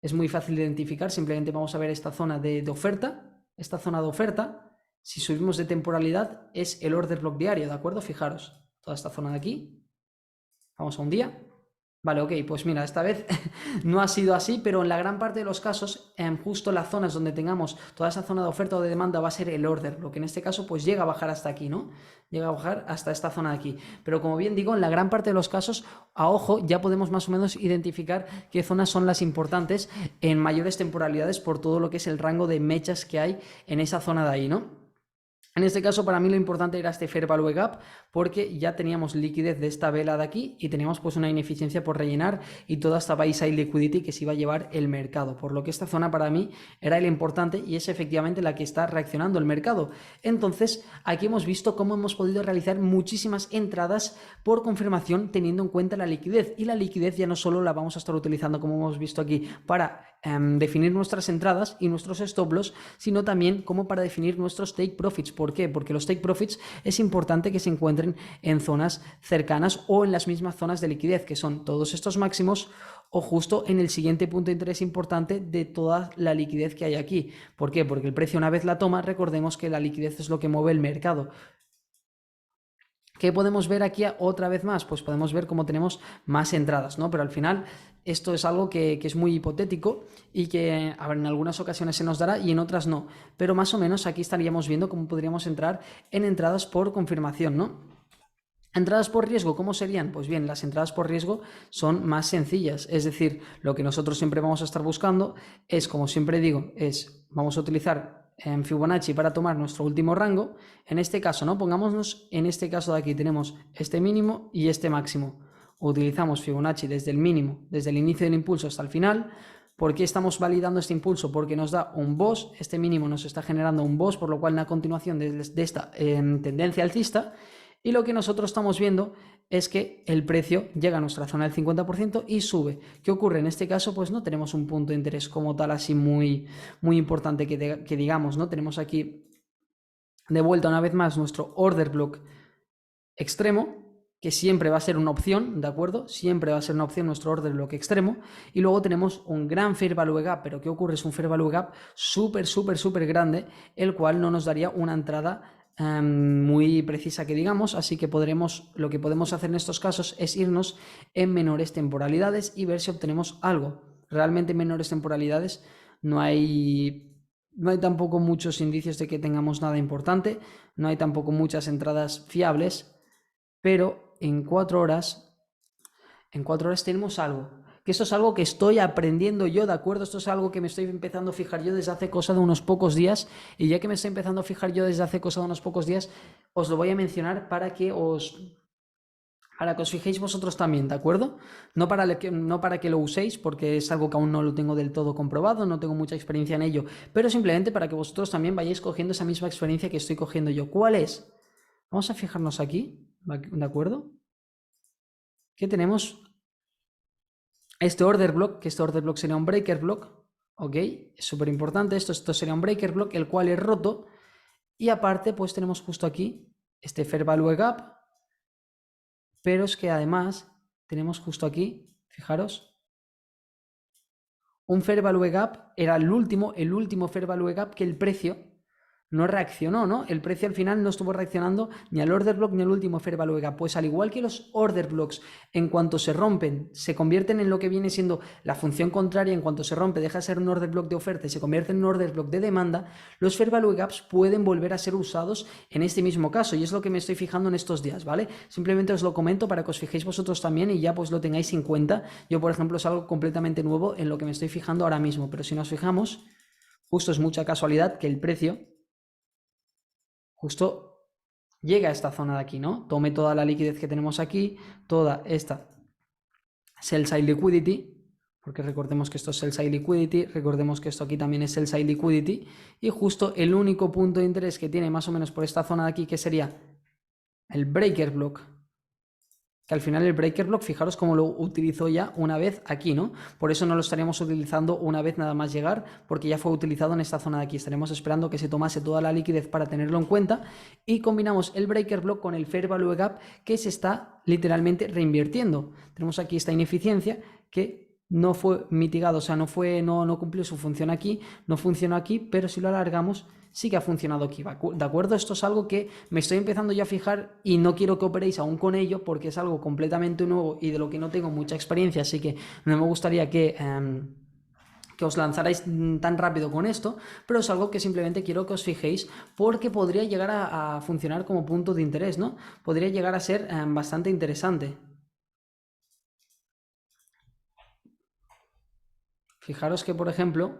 Speaker 1: Es muy fácil de identificar, simplemente vamos a ver esta zona de oferta. Esta zona de oferta, si subimos de temporalidad, es el order block diario, ¿de acuerdo? Fijaros, toda esta zona de aquí. Vamos a un día. Vale, ok, pues mira, esta vez no ha sido así, pero en la gran parte de los casos, justo las zonas donde tengamos toda esa zona de oferta o de demanda va a ser el order, lo que en este caso pues llega a bajar hasta aquí, ¿no? Llega a bajar hasta esta zona de aquí. Pero como bien digo, en la gran parte de los casos, a ojo, ya podemos más o menos identificar qué zonas son las importantes en mayores temporalidades por todo lo que es el rango de mechas que hay en esa zona de ahí, ¿no? En este caso, para mí lo importante era este Fair Value Gap, porque ya teníamos liquidez de esta vela de aquí y teníamos pues una ineficiencia por rellenar y toda esta buy side liquidity que se iba a llevar el mercado, por lo que esta zona para mí era la importante y es efectivamente la que está reaccionando el mercado. Entonces, aquí hemos visto cómo hemos podido realizar muchísimas entradas por confirmación teniendo en cuenta la liquidez, y la liquidez ya no solo la vamos a estar utilizando, como hemos visto aquí, para definir nuestras entradas y nuestros stop loss, sino también como para definir nuestros take profits. ¿Por qué? Porque los take profits es importante que se encuentren en zonas cercanas o en las mismas zonas de liquidez, que son todos estos máximos o justo en el siguiente punto de interés importante de toda la liquidez que hay aquí. ¿Por qué? Porque el precio, una vez la toma, recordemos que la liquidez es lo que mueve el mercado. ¿Qué podemos ver aquí otra vez más? Pues podemos ver cómo tenemos más entradas, ¿no? Pero al final esto es algo que es muy hipotético y que a ver, en algunas ocasiones se nos dará y en otras no. Pero más o menos aquí estaríamos viendo cómo podríamos entrar en entradas por confirmación, ¿no? Entradas por riesgo, ¿cómo serían? Pues bien, las entradas por riesgo son más sencillas, es decir, lo que nosotros siempre vamos a estar buscando es, como siempre digo, vamos a utilizar en Fibonacci para tomar nuestro último rango. En este caso, ¿no? Pongámonos en este caso de aquí, tenemos este mínimo y este máximo. Utilizamos Fibonacci desde el mínimo, desde el inicio del impulso hasta el final. ¿Por qué estamos validando este impulso? Porque nos da un BOS, este mínimo nos está generando un BOS, por lo cual una continuación de esta tendencia alcista. Y lo que nosotros estamos viendo es que el precio llega a nuestra zona del 50% y sube. ¿Qué ocurre? En este caso, pues no tenemos un punto de interés como tal así muy, muy importante que digamos, ¿no? Tenemos aquí de vuelta una vez más nuestro order block extremo, que siempre va a ser una opción, ¿de acuerdo? Siempre va a ser una opción nuestro order block extremo. Y luego tenemos un gran Fair Value Gap, pero ¿qué ocurre? Es un Fair Value Gap súper, súper, súper grande, el cual no nos daría una entrada muy precisa que digamos, así que lo que podemos hacer en estos casos es irnos en menores temporalidades y ver si obtenemos algo. Realmente en menores temporalidades no hay tampoco muchos indicios de que tengamos nada importante, no hay tampoco muchas entradas fiables, pero en 4 horas tenemos algo. Que esto es algo que estoy aprendiendo yo, ¿de acuerdo? Esto es algo que me estoy empezando a fijar yo desde hace cosa de unos pocos días, y ya que me estoy empezando a fijar yo desde hace cosa de unos pocos días, os lo voy a mencionar para que os fijéis vosotros también, ¿de acuerdo? No para que lo uséis, porque es algo que aún no lo tengo del todo comprobado, no tengo mucha experiencia en ello, pero simplemente para que vosotros también vayáis cogiendo esa misma experiencia que estoy cogiendo yo. ¿Cuál es? Vamos a fijarnos aquí, ¿de acuerdo? Que tenemos este order block, que este order block sería un breaker block, ¿ok? Es súper importante, esto sería un breaker block, el cual es roto, y aparte pues tenemos justo aquí este Fair Value Gap, pero es que además tenemos justo aquí, fijaros, un Fair Value Gap, era el último Fair Value Gap que el precio no reaccionó, ¿no? El precio al final no estuvo reaccionando ni al order block ni al último Fair Value Gap. Pues al igual que los order blocks, en cuanto se rompen, se convierten en lo que viene siendo la función contraria. En cuanto se rompe, deja de ser un order block de oferta y se convierte en un order block de demanda, los Fair Value Gaps pueden volver a ser usados en este mismo caso, y es lo que me estoy fijando en estos días, ¿vale? Simplemente os lo comento para que os fijéis vosotros también y ya pues lo tengáis en cuenta. Yo, por ejemplo, es algo completamente nuevo en lo que me estoy fijando ahora mismo, pero si nos fijamos, justo es mucha casualidad que el precio justo llega a esta zona de aquí, ¿no? Tome toda la liquidez que tenemos aquí, toda esta sell side liquidity, porque recordemos que esto es sell side liquidity, recordemos que esto aquí también es sell side liquidity, y justo el único punto de interés que tiene más o menos por esta zona de aquí, que sería el breaker block, que al final el breaker block, fijaros cómo lo utilizó ya una vez aquí, ¿no? Por eso no lo estaríamos utilizando una vez nada más llegar, porque ya fue utilizado en esta zona de aquí. Estaremos esperando que se tomase toda la liquidez para tenerlo en cuenta, y combinamos el breaker block con el Fair Value Gap, que se está literalmente reinvirtiendo. Tenemos aquí esta ineficiencia que no fue mitigado, o sea, no cumplió su función aquí, no funcionó aquí, pero si lo alargamos, sí que ha funcionado aquí, ¿de acuerdo? Esto es algo que me estoy empezando ya a fijar y no quiero que operéis aún con ello porque es algo completamente nuevo y de lo que no tengo mucha experiencia, así que no me gustaría que os lanzarais tan rápido con esto, pero es algo que simplemente quiero que os fijéis porque podría llegar a funcionar como punto de interés, ¿no? Podría llegar a ser bastante interesante. Fijaros que, por ejemplo,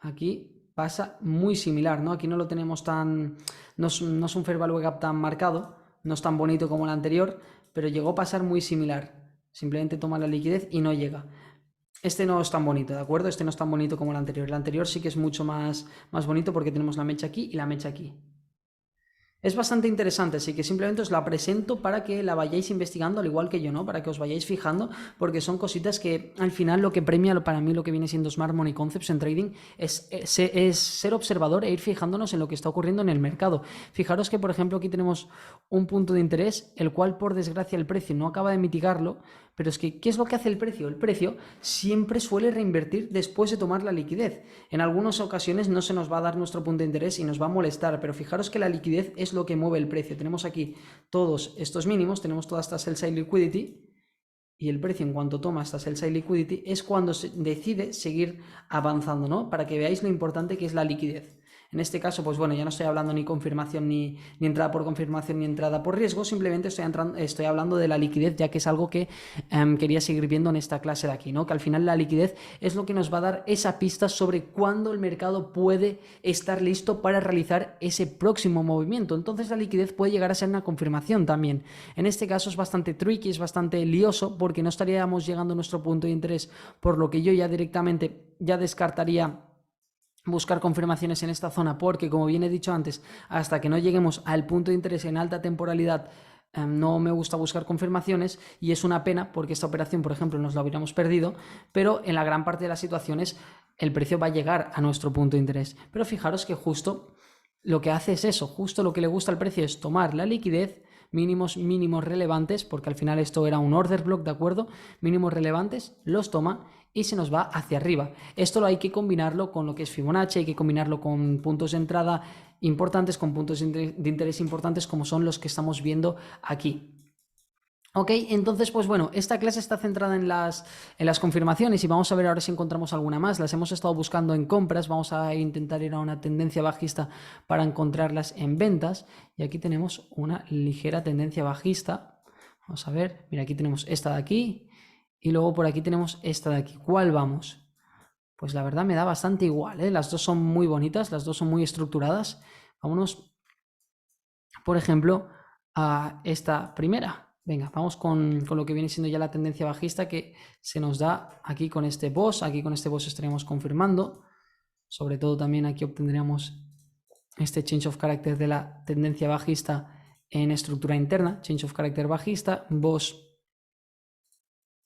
Speaker 1: aquí pasa muy similar, ¿no? Aquí no lo tenemos tan... no es un fair value gap tan marcado, no es tan bonito como el anterior, pero llegó a pasar muy similar. Simplemente toma la liquidez y no llega. Este no es tan bonito, ¿de acuerdo? Este no es tan bonito como el anterior. El anterior sí que es mucho más bonito porque tenemos la mecha aquí y la mecha aquí. Es bastante interesante, así que simplemente os la presento para que la vayáis investigando, al igual que yo, ¿no? Para que os vayáis fijando, porque son cositas que al final lo que premia para mí lo que viene siendo Smart Money Concepts en trading es ser observador e ir fijándonos en lo que está ocurriendo en el mercado. Fijaros que, por ejemplo, aquí tenemos un punto de interés, el cual, por desgracia, el precio no acaba de mitigarlo, pero es que, ¿qué es lo que hace el precio? El precio siempre suele reinvertir después de tomar la liquidez. En algunas ocasiones no se nos va a dar nuestro punto de interés y nos va a molestar, pero fijaros que la liquidez es lo que mueve el precio. Tenemos aquí todos estos mínimos, tenemos toda esta sell side liquidity y el precio en cuanto toma esta sell side liquidity es cuando se decide seguir avanzando, ¿no? Para que veáis lo importante que es la liquidez. En este caso, pues bueno, ya no estoy hablando ni confirmación, ni entrada por confirmación, ni entrada por riesgo, simplemente estoy hablando de la liquidez, ya que es algo que quería seguir viendo en esta clase de aquí, ¿no? Que al final la liquidez es lo que nos va a dar esa pista sobre cuándo el mercado puede estar listo para realizar ese próximo movimiento. Entonces la liquidez puede llegar a ser una confirmación también. En este caso es bastante tricky, es bastante lioso, porque no estaríamos llegando a nuestro punto de interés, por lo que yo ya directamente ya descartaría buscar confirmaciones en esta zona, porque como bien he dicho antes, hasta que no lleguemos al punto de interés en alta temporalidad, no me gusta buscar confirmaciones y es una pena porque esta operación, por ejemplo, nos la hubiéramos perdido, pero en la gran parte de las situaciones el precio va a llegar a nuestro punto de interés. Pero fijaros que justo lo que hace es eso, justo lo que le gusta al precio es tomar la liquidez, mínimos relevantes, porque al final esto era un order block, ¿de acuerdo? Mínimos relevantes, los toma y se nos va hacia arriba. Esto lo hay que combinarlo con lo que es Fibonacci, hay que combinarlo con puntos de entrada importantes, con puntos de interés importantes como son los que estamos viendo aquí. Ok, entonces pues bueno, esta clase está centrada en las confirmaciones y vamos a ver ahora si encontramos alguna más. Las hemos estado buscando en compras, vamos a intentar ir a una tendencia bajista para encontrarlas en ventas y aquí tenemos una ligera tendencia bajista. Vamos a ver, mira, aquí tenemos esta de aquí y luego por aquí tenemos esta de aquí. ¿Cuál vamos? Pues la verdad me da bastante igual, ¿eh? Las dos son muy bonitas, las dos son muy estructuradas. Vámonos, por ejemplo, a esta primera. Venga, vamos con lo que viene siendo ya la tendencia bajista que se nos da aquí con este boss. Aquí con este boss estaríamos confirmando. Sobre todo también aquí obtendríamos este change of character de la tendencia bajista en estructura interna. Change of character bajista, boss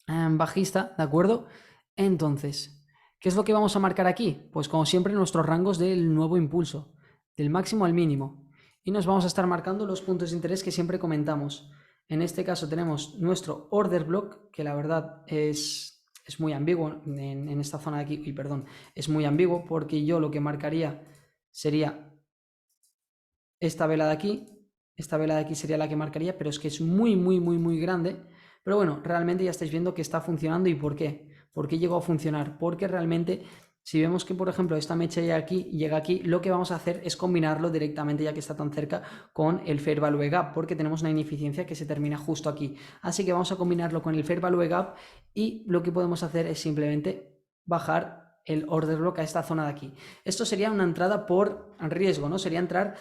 Speaker 1: bajista, ¿de acuerdo? Entonces, ¿qué es lo que vamos a marcar aquí? Pues como siempre nuestros rangos del nuevo impulso, del máximo al mínimo. Y nos vamos a estar marcando los puntos de interés que siempre comentamos. En este caso tenemos nuestro order block, que la verdad es muy ambiguo en esta zona de aquí, y perdón, es muy ambiguo porque yo lo que marcaría sería esta vela de aquí sería la que marcaría, pero es que es muy grande. Pero bueno, realmente ya estáis viendo que está funcionando. ¿Y por qué? ¿Por qué llegó a funcionar? Porque realmente, si vemos que, por ejemplo, esta mecha llega aquí, lo que vamos a hacer es combinarlo directamente, ya que está tan cerca, con el Fair Value Gap, porque tenemos una ineficiencia que se termina justo aquí. Así que vamos a combinarlo con el Fair Value Gap y lo que podemos hacer es simplemente bajar el order block a esta zona de aquí. Esto sería una entrada por riesgo, ¿no? Sería entrar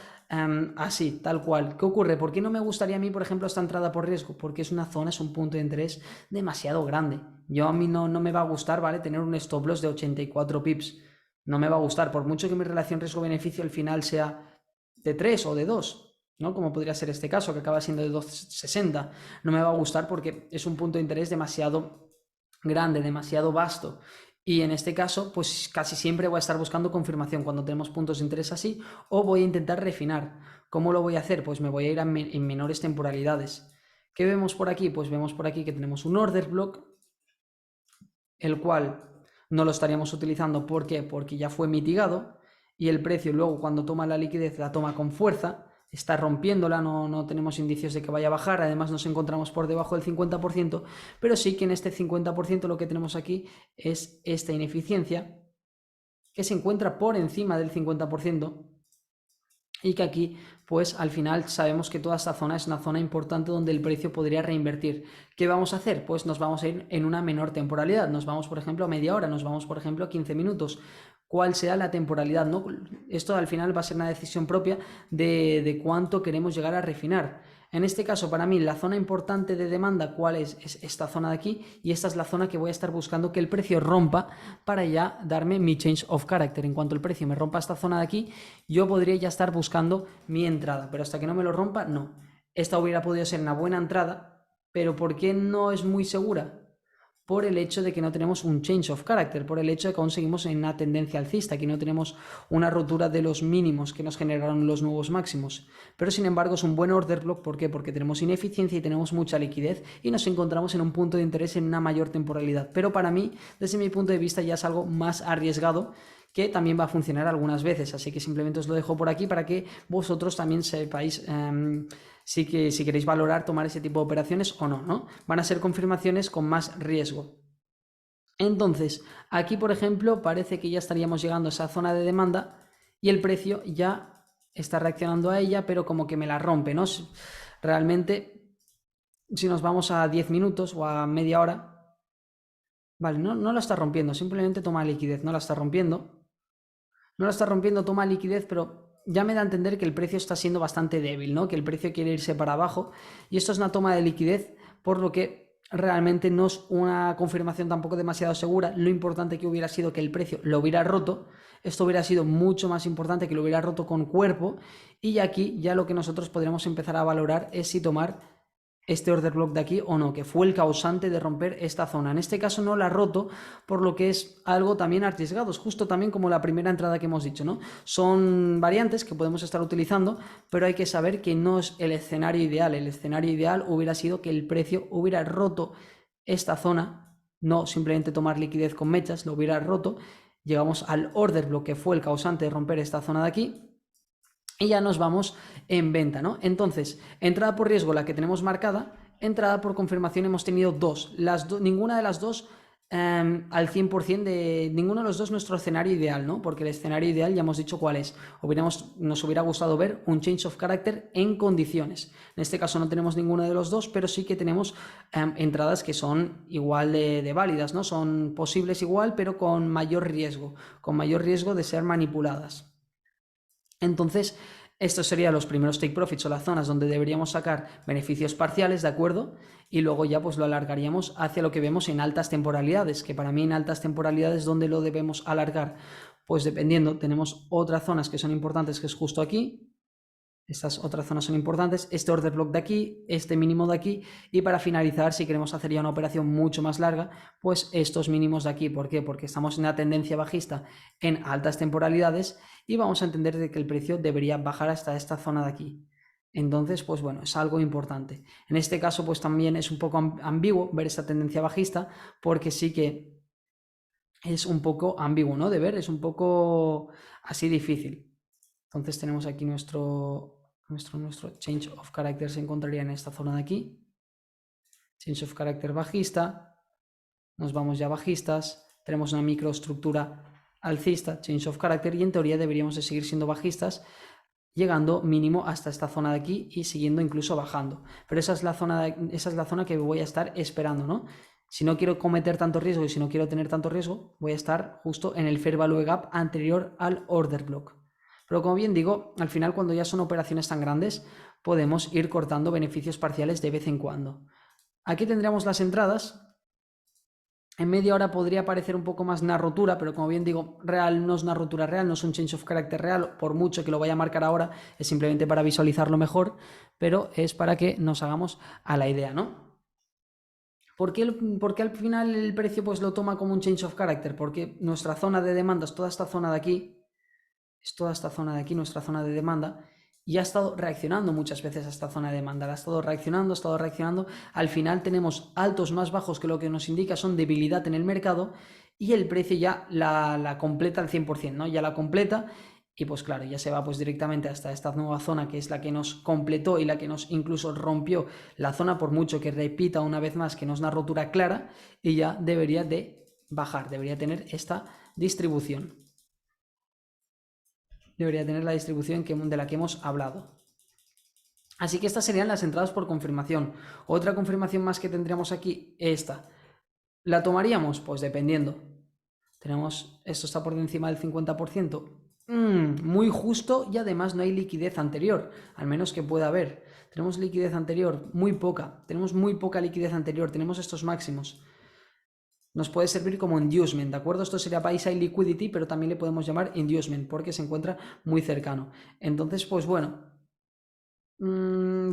Speaker 1: así, tal cual. ¿Qué ocurre? ¿Por qué no me gustaría a mí, por ejemplo, esta entrada por riesgo? Porque es una zona, es un punto de interés demasiado grande. A mí no me va a gustar, ¿vale? Tener un stop loss de 84 pips. No me va a gustar, por mucho que mi relación riesgo-beneficio al final sea de 3 o de 2, ¿no? Como podría ser este caso, que acaba siendo de 2,60. No me va a gustar porque es un punto de interés demasiado grande, demasiado vasto. Y en este caso, pues casi siempre voy a estar buscando confirmación cuando tenemos puntos de interés así, o voy a intentar refinar. ¿Cómo lo voy a hacer? Pues me voy a ir en menores temporalidades. ¿Qué vemos por aquí? Pues vemos por aquí que tenemos un order block el cual no lo estaríamos utilizando. ¿Por qué? Porque ya fue mitigado y el precio luego cuando toma la liquidez la toma con fuerza, está rompiéndola, no tenemos indicios de que vaya a bajar, además nos encontramos por debajo del 50%, pero sí que en este 50% lo que tenemos aquí es esta ineficiencia que se encuentra por encima del 50%. Y que aquí, pues al final sabemos que toda esta zona es una zona importante donde el precio podría reinvertir. ¿Qué vamos a hacer? Pues nos vamos a ir en una menor temporalidad. Nos vamos, por ejemplo, a media hora, nos vamos, por ejemplo, a 15 minutos. ¿Cuál sea la temporalidad? ¿No? Esto al final va a ser una decisión propia de cuánto queremos llegar a refinar. En este caso, para mí, la zona importante de demanda, ¿cuál es? Es esta zona de aquí, y esta es la zona que voy a estar buscando que el precio rompa para ya darme mi change of character. En cuanto el precio me rompa esta zona de aquí, yo podría ya estar buscando mi entrada, pero hasta que no me lo rompa, no. Esta hubiera podido ser una buena entrada, pero ¿por qué no es muy segura? Por el hecho de que no tenemos un change of character, por el hecho de que aún seguimos en una tendencia alcista, que no tenemos una rotura de los mínimos que nos generaron los nuevos máximos. Pero sin embargo es un buen order block, ¿por qué? Porque tenemos ineficiencia y tenemos mucha liquidez y nos encontramos en un punto de interés en una mayor temporalidad. Pero para mí, desde mi punto de vista, ya es algo más arriesgado, que también va a funcionar algunas veces, así que simplemente os lo dejo por aquí para que vosotros también sepáis si queréis valorar tomar ese tipo de operaciones o no, ¿no? Van a ser confirmaciones con más riesgo. Entonces, aquí por ejemplo parece que ya estaríamos llegando a esa zona de demanda y el precio ya está reaccionando a ella, pero como que me la rompe, ¿no? Realmente, si nos vamos a 10 minutos o a media hora, vale, no la está rompiendo, simplemente toma liquidez, no la está rompiendo. No la está rompiendo, toma liquidez, pero ya me da a entender que el precio está siendo bastante débil, ¿no? Que el precio quiere irse para abajo y esto es una toma de liquidez, por lo que realmente no es una confirmación tampoco demasiado segura. Lo importante que hubiera sido que el precio lo hubiera roto, esto hubiera sido mucho más importante que lo hubiera roto con cuerpo, y aquí ya lo que nosotros podríamos empezar a valorar es si tomar este order block de aquí o no, que fue el causante de romper esta zona. En este caso no la ha roto, por lo que es algo también arriesgado, es justo también como la primera entrada que hemos dicho, ¿no? Son variantes que podemos estar utilizando, pero hay que saber que no es el escenario ideal. El escenario ideal hubiera sido que el precio hubiera roto esta zona, no simplemente tomar liquidez con mechas, lo hubiera roto. Llegamos al order block que fue el causante de romper esta zona de aquí, y ya nos vamos en venta, ¿no? Entonces, entrada por riesgo, la que tenemos marcada, entrada por confirmación hemos tenido dos, ninguna de las dos al 100% de ninguno de los dos nuestro escenario ideal, ¿no? Porque el escenario ideal ya hemos dicho cuál es. Nos hubiera gustado ver un change of character en condiciones. En este caso no tenemos ninguno de los dos, pero sí que tenemos entradas que son igual de válidas, ¿no? Son posibles igual, pero con mayor riesgo de ser manipuladas. Entonces, estos serían los primeros take profits o las zonas donde deberíamos sacar beneficios parciales, ¿de acuerdo? Y luego ya pues lo alargaríamos hacia lo que vemos en altas temporalidades, que para mí en altas temporalidades, ¿dónde lo debemos alargar? Pues dependiendo, tenemos otras zonas que son importantes, que es justo aquí. Estas otras zonas son importantes, este order block de aquí, este mínimo de aquí, y para finalizar, si queremos hacer ya una operación mucho más larga, pues estos mínimos de aquí. ¿Por qué? Porque estamos en una tendencia bajista en altas temporalidades y vamos a entender de que el precio debería bajar hasta esta zona de aquí. Entonces, pues bueno, es algo importante. En este caso, pues también es un poco ambiguo ver esta tendencia bajista, porque sí que es un poco ambiguo, ¿no? De ver, es un poco así difícil. Entonces tenemos aquí nuestro change of character, se encontraría en esta zona de aquí. Change of character bajista. Nos vamos ya bajistas. Tenemos una microestructura alcista, change of character, y en teoría deberíamos de seguir siendo bajistas, llegando mínimo hasta esta zona de aquí y siguiendo incluso bajando. Pero esa es la zona que voy a estar esperando, ¿no? Si no quiero cometer tanto riesgo y si no quiero tener tanto riesgo, voy a estar justo en el fair value gap anterior al order block. Pero como bien digo, al final cuando ya son operaciones tan grandes, podemos ir cortando beneficios parciales de vez en cuando. Aquí tendríamos las entradas. En media hora podría parecer un poco más una rotura, pero como bien digo, real no es una rotura real, no es un change of character real, por mucho que lo vaya a marcar ahora, es simplemente para visualizarlo mejor, pero es para que nos hagamos a la idea, ¿no? ¿Por qué al final el precio pues lo toma como un change of character? Porque nuestra zona de demanda es toda esta zona de aquí, nuestra zona de demanda, y ha estado reaccionando muchas veces a esta zona de demanda, ha estado reaccionando, al final tenemos altos más bajos que lo que nos indica son debilidad en el mercado y el precio ya la completa al 100%, ¿no? Ya la completa y pues claro, ya se va pues directamente hasta esta nueva zona que es la que nos completó y la que nos incluso rompió la zona, por mucho que repita una vez más que no es una rotura clara, y ya debería de bajar, debería tener esta distribución. Debería tener la distribución de la que hemos hablado. Así que estas serían las entradas por confirmación. Otra confirmación más que tendríamos aquí, esta. ¿La tomaríamos? Pues dependiendo. Tenemos, esto está por encima del 50%. Muy justo y además no hay liquidez anterior, al menos que pueda haber. Tenemos liquidez anterior, muy poca. Tenemos muy poca liquidez anterior, tenemos estos máximos. Nos puede servir como inducement, ¿de acuerdo? Esto sería buy side liquidity, pero también le podemos llamar inducement porque se encuentra muy cercano. Entonces, pues bueno,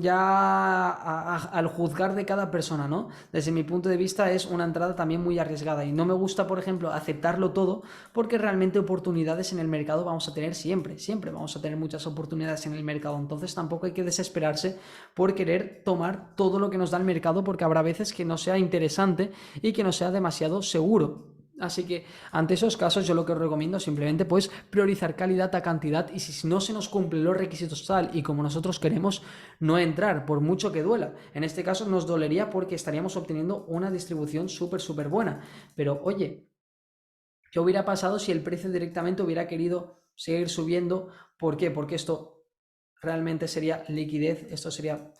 Speaker 1: ya al juzgar de cada persona, ¿no? Desde mi punto de vista es una entrada también muy arriesgada y no me gusta, por ejemplo, aceptarlo todo porque realmente oportunidades en el mercado vamos a tener siempre vamos a tener muchas oportunidades en el mercado, entonces tampoco hay que desesperarse por querer tomar todo lo que nos da el mercado porque habrá veces que no sea interesante y que no sea demasiado seguro. Así que ante esos casos yo lo que os recomiendo es simplemente pues priorizar calidad a cantidad y si no se nos cumplen los requisitos tal y como nosotros queremos, no entrar por mucho que duela. En este caso nos dolería porque estaríamos obteniendo una distribución súper buena. Pero oye, ¿qué hubiera pasado si el precio directamente hubiera querido seguir subiendo? ¿Por qué? Porque esto realmente sería liquidez, esto sería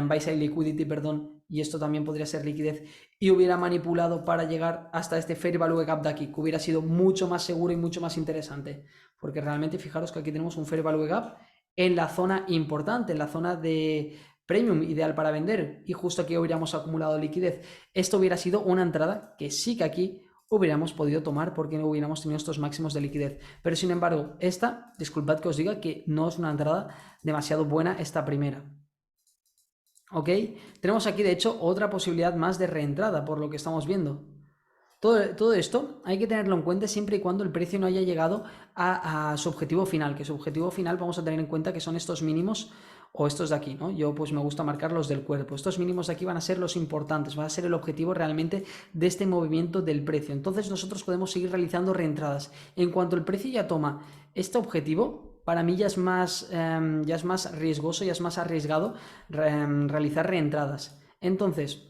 Speaker 1: buy side liquidity, perdón, y esto también podría ser liquidez, y hubiera manipulado para llegar hasta este fair value gap de aquí, que hubiera sido mucho más seguro y mucho más interesante, porque realmente fijaros que aquí tenemos un fair value gap en la zona importante, en la zona de premium, ideal para vender, y justo aquí hubiéramos acumulado liquidez. Esto hubiera sido una entrada que sí que aquí hubiéramos podido tomar porque no hubiéramos tenido estos máximos de liquidez. Pero sin embargo, esta, disculpad que os diga que no es una entrada demasiado buena esta primera. ¿Ok? Tenemos aquí, de hecho, otra posibilidad más de reentrada, por lo que estamos viendo. Todo esto hay que tenerlo en cuenta siempre y cuando el precio no haya llegado a su objetivo final, que su objetivo final vamos a tener en cuenta que son estos mínimos o estos de aquí, ¿no? Yo pues me gusta marcar los del cuerpo. Estos mínimos de aquí van a ser los importantes, va a ser el objetivo realmente de este movimiento del precio. Entonces nosotros podemos seguir realizando reentradas. En cuanto el precio ya toma este objetivo, para mí ya es más riesgoso, ya es más arriesgado realizar reentradas. Entonces,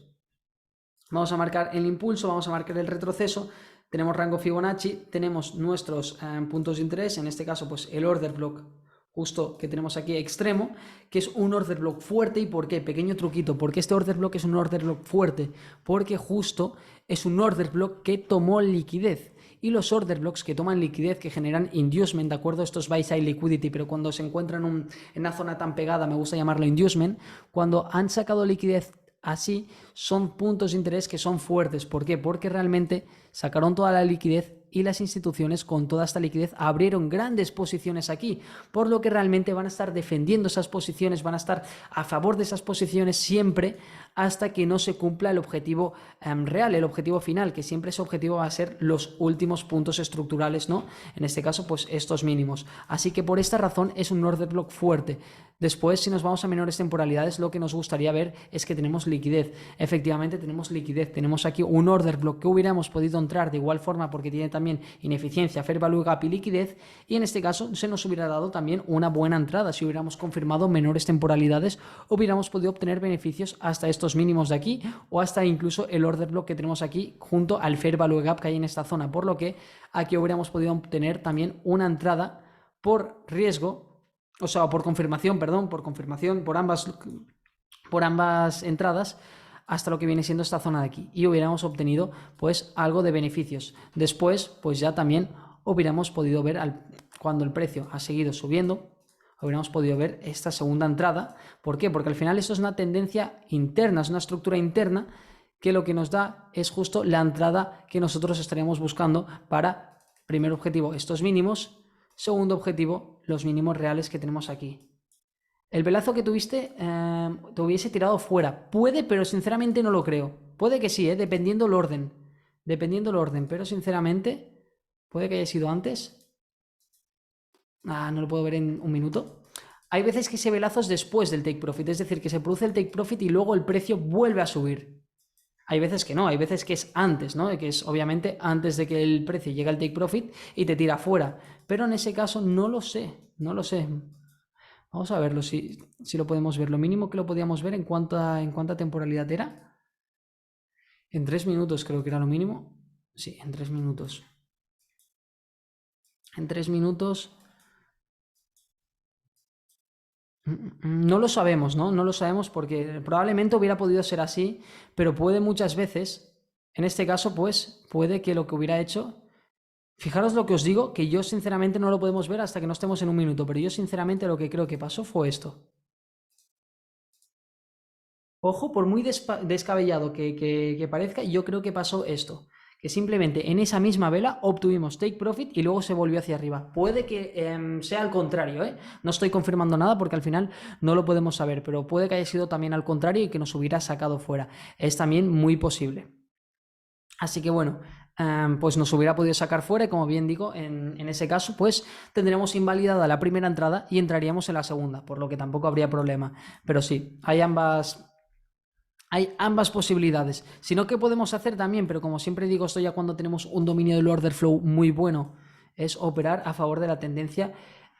Speaker 1: vamos a marcar el impulso, vamos a marcar el retroceso, tenemos rango Fibonacci, tenemos nuestros puntos de interés, en este caso pues el order block justo que tenemos aquí extremo, que es un order block fuerte. ¿Y por qué? Pequeño truquito, porque este order block es un order block fuerte, porque justo es un order block que tomó liquidez. Y los order blocks que toman liquidez, que generan inducement, ¿de acuerdo? Esto es buy side liquidity, pero cuando se encuentran en una zona tan pegada, me gusta llamarlo inducement, cuando han sacado liquidez así, son puntos de interés que son fuertes. ¿Por qué? Porque realmente sacaron toda la liquidez y las instituciones con toda esta liquidez abrieron grandes posiciones aquí, por lo que realmente van a estar defendiendo esas posiciones, van a estar a favor de esas posiciones siempre hasta que no se cumpla el objetivo real, el objetivo final, que siempre ese objetivo va a ser los últimos puntos estructurales, ¿no? En este caso, pues estos mínimos. Así que por esta razón es un order block fuerte. Después, si nos vamos a menores temporalidades, lo que nos gustaría ver es que tenemos liquidez. Efectivamente, tenemos liquidez. Tenemos aquí un order block que hubiéramos podido entrar de igual forma porque tiene también ineficiencia, fair value gap y liquidez. Y en este caso se nos hubiera dado también una buena entrada. Si hubiéramos confirmado menores temporalidades, hubiéramos podido obtener beneficios hasta estos mínimos de aquí o hasta incluso el order block que tenemos aquí junto al fair value gap que hay en esta zona. Por lo que aquí hubiéramos podido obtener también una entrada por riesgo, o sea, por confirmación, perdón, por ambas entradas hasta lo que viene siendo esta zona de aquí y hubiéramos obtenido pues algo de beneficios. Después pues ya también hubiéramos podido ver cuando el precio ha seguido subiendo, hubiéramos podido ver esta segunda entrada. ¿Por qué? Porque al final esto es una tendencia interna, es una estructura interna que lo que nos da es justo la entrada que nosotros estaríamos buscando para, primer objetivo, estos mínimos, segundo objetivo, los mínimos reales que tenemos aquí. El velazo que tuviste te hubiese tirado fuera. Puede, pero sinceramente no lo creo. Puede que sí, dependiendo el orden. Dependiendo el orden, pero sinceramente puede que haya sido antes. No lo puedo ver en un minuto. hay veces que ese velazo es después del take profit, es decir, que se produce el take profit y luego el precio vuelve a subir. Hay veces que no, hay veces que es antes, ¿no? Que es obviamente antes de que el precio llegue al take profit y te tira fuera. Pero en ese caso no lo sé, no lo sé. Vamos a verlo, si lo podemos ver. Lo mínimo que lo podíamos ver en cuánta temporalidad era. En 3 minutos creo que era lo mínimo. Sí, en 3 minutos. En 3 minutos. No lo sabemos, ¿no? No lo sabemos porque probablemente hubiera podido ser así, pero puede muchas veces, en este caso, pues puede que lo que hubiera hecho. Fijaros lo que os digo, que yo sinceramente no lo podemos ver hasta que no estemos en un minuto, pero yo sinceramente lo que creo que pasó fue esto. Ojo, por muy descabellado que parezca, yo creo que pasó esto. Que simplemente en esa misma vela obtuvimos take profit y luego se volvió hacia arriba. Puede que sea al contrario, ¿eh? No estoy confirmando nada porque al final no lo podemos saber, pero puede que haya sido también al contrario y que nos hubiera sacado fuera. Es también muy posible. Así que bueno, pues nos hubiera podido sacar fuera y como bien digo, en ese caso pues tendríamos invalidada la primera entrada y entraríamos en la segunda, por lo que tampoco habría problema. Pero sí, hay ambas posibilidades. Si no, ¿qué podemos hacer también? Pero como siempre digo, esto ya cuando tenemos un dominio del order flow muy bueno, es operar a favor de la tendencia,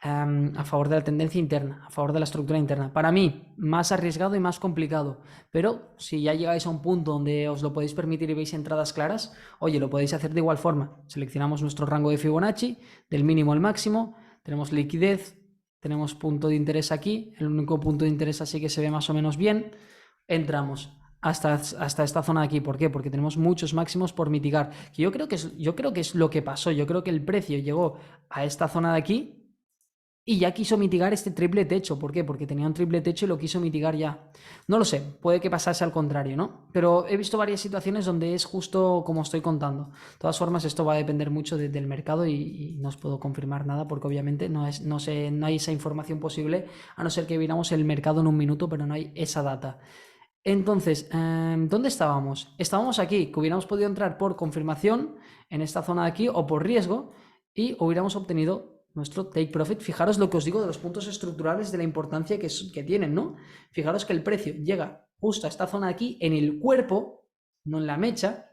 Speaker 1: interna, a favor de la estructura interna. Para mí, más arriesgado y más complicado. Pero si ya llegáis a un punto donde os lo podéis permitir y veis entradas claras, oye, lo podéis hacer de igual forma. Seleccionamos nuestro rango de Fibonacci, del mínimo al máximo, tenemos liquidez, tenemos punto de interés aquí, el único punto de interés así que se ve más o menos bien, entramos hasta esta zona de aquí. ¿Por qué? Porque tenemos muchos máximos por mitigar. Que yo creo que es lo que pasó. Yo creo que el precio llegó a esta zona de aquí y ya quiso mitigar este triple techo. ¿Por qué? Porque tenía un triple techo y lo quiso mitigar ya. No lo sé, puede que pasase al contrario, ¿no? Pero he visto varias situaciones donde es justo como estoy contando. De todas formas, esto va a depender mucho del mercado y no os puedo confirmar nada porque obviamente no hay esa información posible, a no ser que viéramos el mercado en un minuto, pero no hay esa data. Entonces, ¿dónde estábamos? Estábamos aquí, que hubiéramos podido entrar por confirmación en esta zona de aquí o por riesgo y hubiéramos obtenido nuestro take profit. Fijaros lo que os digo de los puntos estructurales, de la importancia que tienen, ¿no? Fijaros que el precio llega justo a esta zona de aquí en el cuerpo, no en la mecha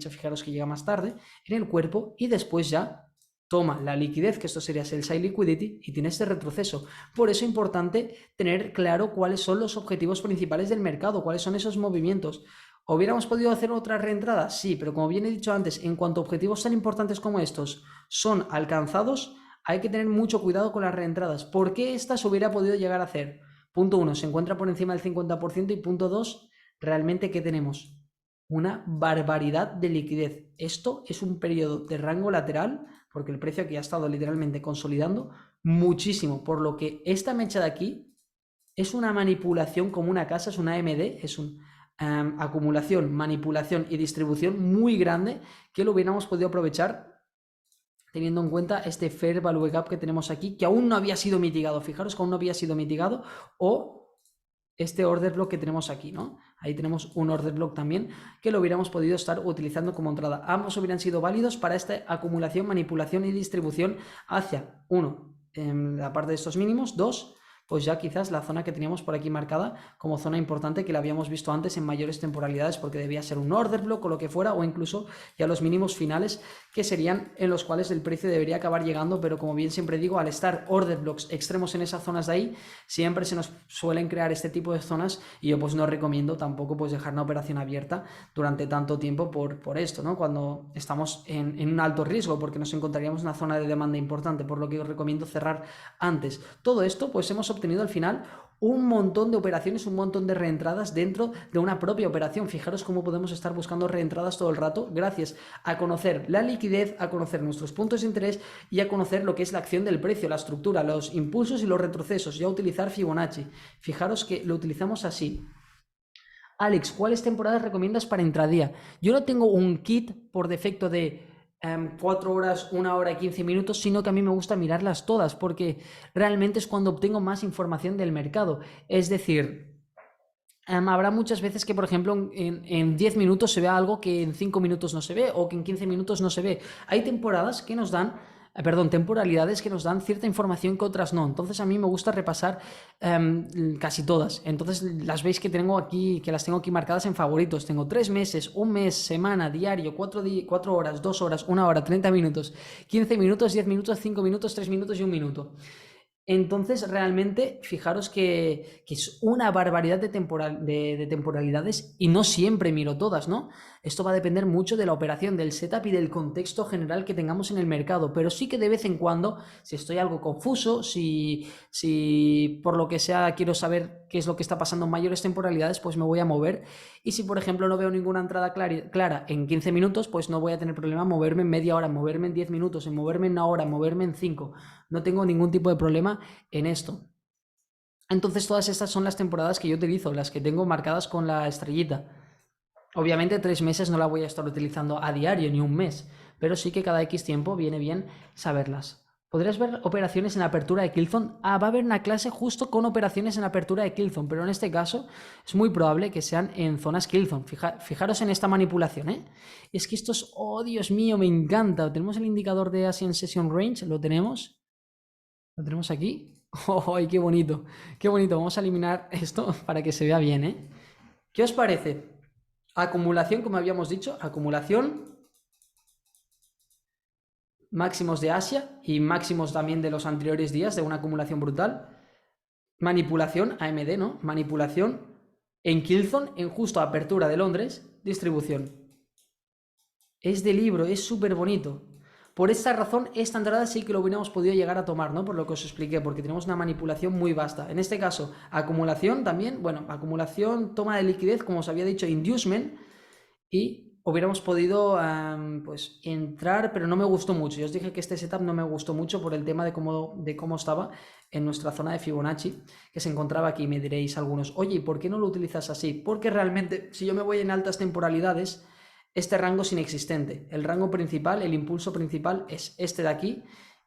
Speaker 1: fijaros que llega más tarde, en el cuerpo y después ya toma la liquidez, que esto sería el side liquidity, y tiene este retroceso. Por eso es importante tener claro cuáles son los objetivos principales del mercado, cuáles son esos movimientos. ¿Hubiéramos podido hacer otra reentrada? Sí, pero como bien he dicho antes, en cuanto a objetivos tan importantes como estos son alcanzados, hay que tener mucho cuidado con las reentradas. ¿Por qué esta se hubiera podido llegar a hacer? Punto 1, se encuentra por encima del 50% y punto 2, realmente ¿qué tenemos? Una barbaridad de liquidez. Esto es un periodo de rango lateral porque el precio aquí ha estado literalmente consolidando muchísimo, por lo que esta mecha de aquí es una manipulación como una casa, es una AMD, es una acumulación, manipulación y distribución muy grande que lo hubiéramos podido aprovechar teniendo en cuenta este Fair Value Gap que tenemos aquí, que aún no había sido mitigado. Fijaros que aún no había sido mitigado, o este order block que tenemos aquí, ¿no? Ahí tenemos un order block también que lo hubiéramos podido estar utilizando como entrada. Ambos hubieran sido válidos para esta acumulación, manipulación y distribución hacia, uno, en la parte de estos mínimos, dos, pues ya quizás la zona que teníamos por aquí marcada como zona importante que la habíamos visto antes en mayores temporalidades porque debía ser un order block o lo que fuera, o incluso ya los mínimos finales que serían en los cuales el precio debería acabar llegando, pero como bien siempre digo, al estar order blocks extremos en esas zonas de ahí, siempre se nos suelen crear este tipo de zonas y yo pues no recomiendo tampoco pues dejar una operación abierta durante tanto tiempo por esto, ¿no? Cuando estamos en un alto riesgo porque nos encontraríamos en una zona de demanda importante, por lo que os recomiendo cerrar antes. Todo esto pues hemos obtenido al final un montón de operaciones, un montón de reentradas dentro de una propia operación. Fijaros cómo podemos estar buscando reentradas todo el rato gracias a conocer la liquidez, a conocer nuestros puntos de interés y a conocer lo que es la acción del precio, la estructura, los impulsos y los retrocesos, y a utilizar Fibonacci. Fijaros que lo utilizamos así. Alex, ¿cuáles temporadas recomiendas para intradía? Yo no tengo un kit por defecto de 4 horas, 1 hora y 15 minutos, sino que a mí me gusta mirarlas todas porque realmente es cuando obtengo más información del mercado. Es decir, habrá muchas veces que, por ejemplo, en 10 minutos se ve algo que en 5 minutos no se ve o que en 15 minutos no se ve. Hay temporadas que nos dan perdón, temporalidades que nos dan cierta información que otras no. Entonces a mí me gusta repasar casi todas. Entonces las veis que tengo aquí, que las tengo aquí marcadas en favoritos. Tengo 3 meses, un mes, semana, diario, 4 horas, 2 horas, 1 hora, 30 minutos, 15 minutos, 10 minutos, 5 minutos, 3 minutos y 1 minuto. Entonces, realmente, fijaros que es una barbaridad de temporalidades y no siempre miro todas, ¿no? Esto va a depender mucho de la operación, del setup y del contexto general que tengamos en el mercado, pero sí que de vez en cuando, si estoy algo confuso, si por lo que sea quiero saber qué es lo que está pasando en mayores temporalidades, pues me voy a mover. Y si, por ejemplo, no veo ninguna entrada clara en 15 minutos, pues no voy a tener problema en moverme en media hora, en moverme en 10 minutos, en moverme en 1 hora, en moverme en 5. No tengo ningún tipo de problema en esto. Entonces todas estas son las temporadas que yo utilizo, las que tengo marcadas con la estrellita. Obviamente 3 meses no la voy a estar utilizando a diario ni un mes, pero sí que cada X tiempo viene bien saberlas. Podrías ver operaciones en apertura de Killzone. Va a haber una clase justo con operaciones en apertura de Killzone, pero en este caso es muy probable que sean en zonas Killzone. Fijaros en esta manipulación, ¿eh? Es que esto es, oh Dios mío, me encanta. Tenemos el indicador de Asian Session Range, lo tenemos. Lo tenemos aquí. ¡Oh, qué bonito! ¡Qué bonito! Vamos a eliminar esto para que se vea bien, ¿eh? ¿Qué os parece? Acumulación, como habíamos dicho, acumulación, máximos de Asia y máximos también de los anteriores días de una acumulación brutal. Manipulación, AMD, ¿no? Manipulación en Killzone, en justo apertura de Londres, distribución. Es de libro, es súper bonito. Por esta razón, esta entrada sí que lo hubiéramos podido llegar a tomar, ¿no? Por lo que os expliqué, porque tenemos una manipulación muy vasta. En este caso, acumulación también, bueno, acumulación, toma de liquidez, como os había dicho, inducement, y hubiéramos podido pues entrar, pero no me gustó mucho. Yo os dije que este setup no me gustó mucho por el tema de cómo estaba en nuestra zona de Fibonacci, que se encontraba aquí. Me diréis algunos, oye, ¿y por qué no lo utilizas así? Porque realmente, si yo me voy en altas temporalidades, este rango es inexistente. El rango principal, el impulso principal es este de aquí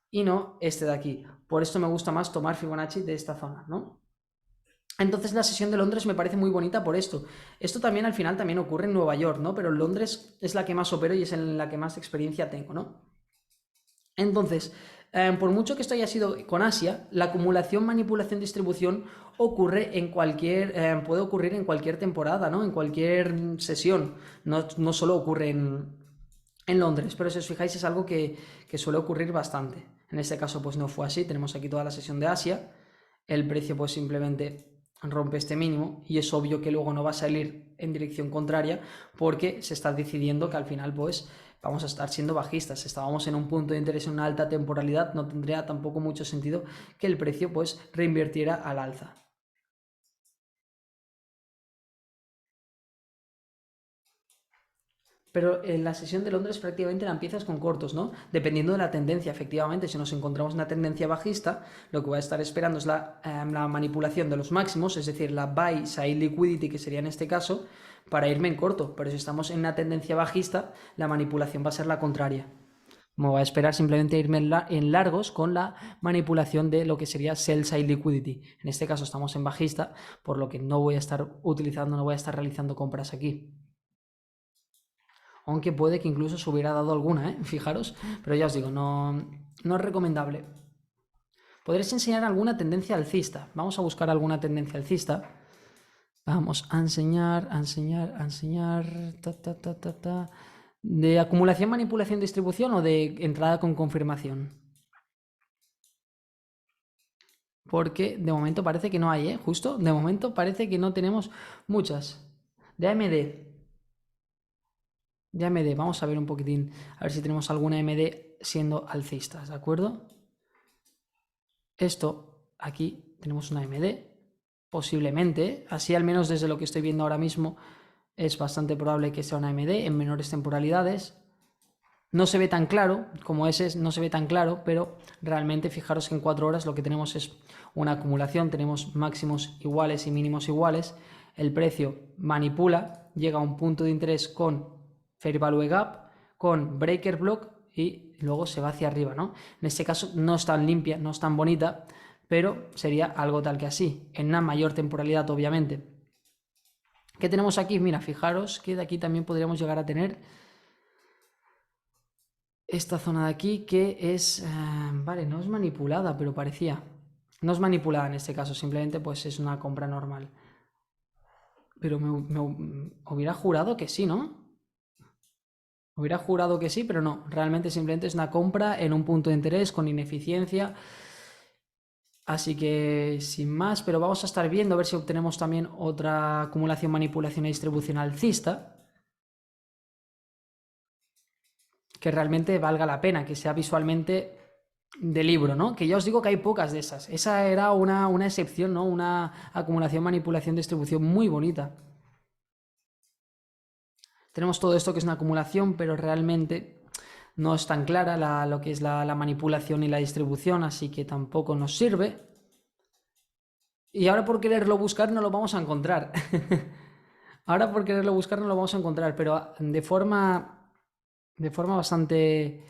Speaker 1: y no este de aquí. Por esto me gusta más tomar Fibonacci de esta zona, ¿no? Entonces la sesión de Londres me parece muy bonita por esto. Esto también al final también ocurre en Nueva York, ¿no? Pero Londres es la que más opero y es en la que más experiencia tengo, ¿no? Entonces, por mucho que esto haya sido con Asia, la acumulación, manipulación, distribución ocurre en puede ocurrir en cualquier temporada, ¿no? En cualquier sesión. No solo ocurre en Londres, pero si os fijáis es algo que suele ocurrir bastante. En este caso pues no fue así, tenemos aquí toda la sesión de Asia, el precio pues simplemente rompe este mínimo y es obvio que luego no va a salir en dirección contraria porque se está decidiendo que al final pues vamos a estar siendo bajistas. Si estábamos en un punto de interés en una alta temporalidad, no tendría tampoco mucho sentido que el precio pues reinvirtiera al alza. Pero en la sesión de Londres prácticamente la empiezas con cortos, ¿no? Dependiendo de la tendencia, efectivamente, si nos encontramos una tendencia bajista, lo que voy a estar esperando es la manipulación de los máximos, es decir, la buy side liquidity, que sería en este caso, para irme en corto. Pero si estamos en una tendencia bajista, la manipulación va a ser la contraria. Me voy a esperar simplemente irme en largos con la manipulación de lo que sería sell side liquidity. En este caso estamos en bajista, por lo que no voy a estar utilizando, no voy a estar realizando compras aquí. Aunque puede que incluso se hubiera dado alguna, fijaros, pero ya os digo, no es recomendable. Podréis enseñar alguna tendencia alcista. Vamos a buscar alguna tendencia alcista. Vamos a enseñar. ¿De acumulación, manipulación, distribución o de entrada con confirmación? Porque de momento parece que no hay, justo. De momento parece que no tenemos muchas. De AMD. Vamos a ver un poquitín, a ver si tenemos alguna AMD siendo alcistas, ¿de acuerdo? Esto, aquí tenemos una AMD, posiblemente, así al menos desde lo que estoy viendo ahora mismo, es bastante probable que sea una AMD en menores temporalidades. No se ve tan claro, como ese no se ve tan claro, pero realmente fijaros que en 4 horas lo que tenemos es una acumulación, tenemos máximos iguales y mínimos iguales, el precio manipula, llega a un punto de interés con Fair Value Gap, con Breaker Block y luego se va hacia arriba, ¿no? En este caso no es tan limpia, no es tan bonita, pero sería algo tal que así, en una mayor temporalidad obviamente. ¿Qué tenemos aquí? Mira, fijaros que de aquí también podríamos llegar a tener esta zona de aquí que es, vale, no es manipulada, pero parecía. No es manipulada en este caso, simplemente pues es una compra normal. Pero me hubiera jurado que sí, ¿no? Hubiera jurado que sí, pero no. Realmente simplemente es una compra en un punto de interés con ineficiencia. Así que sin más, pero vamos a estar viendo a ver si obtenemos también otra acumulación, manipulación y distribución alcista que realmente valga la pena, que sea visualmente de libro, ¿no? Que ya os digo que hay pocas de esas. Esa era una excepción, ¿no? Una acumulación, manipulación, distribución muy bonita. Tenemos todo esto que es una acumulación, pero realmente no es tan clara lo que es la manipulación y la distribución, así que tampoco nos sirve. Y ahora por quererlo buscar no lo vamos a encontrar. Ahora por quererlo buscar no lo vamos a encontrar, pero de forma bastante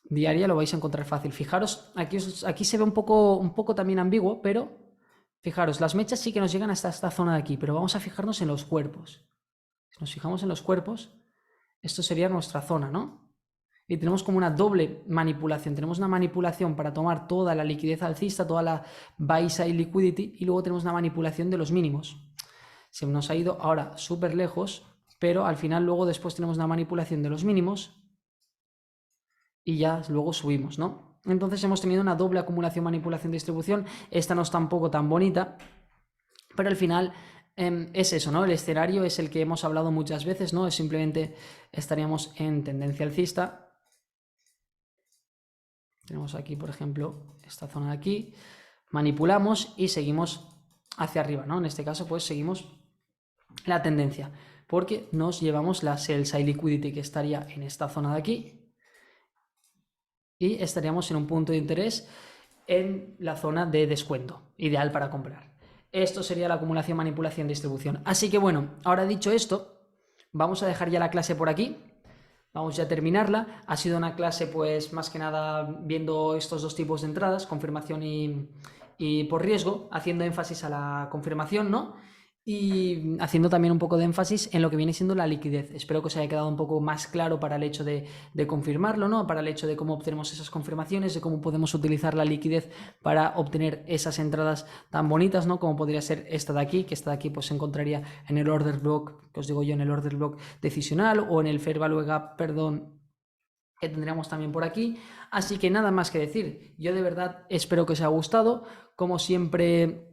Speaker 1: diaria lo vais a encontrar fácil. Fijaros, aquí se ve un poco también ambiguo, pero fijaros, las mechas sí que nos llegan hasta esta zona de aquí, pero vamos a fijarnos en los cuerpos. Si nos fijamos en los cuerpos, esto sería nuestra zona, ¿no? Y tenemos como una doble manipulación. Tenemos una manipulación para tomar toda la liquidez alcista, toda la buy side liquidity, y luego tenemos una manipulación de los mínimos. Se nos ha ido ahora súper lejos, pero al final luego después tenemos una manipulación de los mínimos y ya luego subimos, ¿no? Entonces hemos tenido una doble acumulación, manipulación, distribución. Esta no es tampoco tan bonita, pero al final es eso, ¿no? El escenario es el que hemos hablado muchas veces, ¿no? Es simplemente estaríamos en tendencia alcista. Tenemos aquí, por ejemplo, esta zona de aquí. Manipulamos y seguimos hacia arriba, ¿no? En este caso, pues seguimos la tendencia, porque nos llevamos la sell side liquidity que estaría en esta zona de aquí y estaríamos en un punto de interés en la zona de descuento, ideal para comprar. Esto sería la acumulación, manipulación, distribución. Así que bueno, ahora dicho esto, vamos a dejar ya la clase por aquí. Vamos ya a terminarla. Ha sido una clase, pues, más que nada viendo estos dos tipos de entradas, confirmación y por riesgo, haciendo énfasis a la confirmación, ¿no? Y haciendo también un poco de énfasis en lo que viene siendo la liquidez. Espero que os haya quedado un poco más claro para el hecho de confirmarlo, ¿no? Para el hecho de cómo obtenemos esas confirmaciones, de cómo podemos utilizar la liquidez para obtener esas entradas tan bonitas, ¿no? Como podría ser esta de aquí, que esta de aquí pues se encontraría en el order block, que os digo yo, en el order block decisional o en el fair value gap, perdón, que tendríamos también por aquí. Así que nada más que decir. Yo de verdad espero que os haya gustado. Como siempre,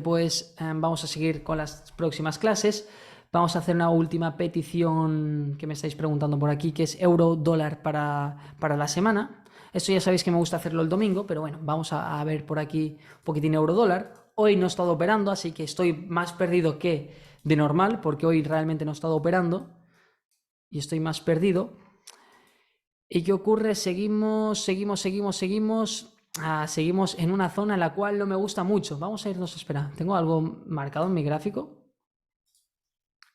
Speaker 1: pues vamos a seguir con las próximas clases. Vamos a hacer una última petición que me estáis preguntando por aquí, que es euro-dólar para la semana. Esto ya sabéis que me gusta hacerlo el domingo, pero bueno, vamos a ver por aquí un poquitín euro-dólar. Hoy no he estado operando, así que estoy más perdido que de normal, porque hoy realmente no he estado operando y estoy más perdido. ¿Y qué ocurre? Seguimos en una zona en la cual no me gusta mucho. Vamos a irnos, espera, ¿tengo algo marcado en mi gráfico?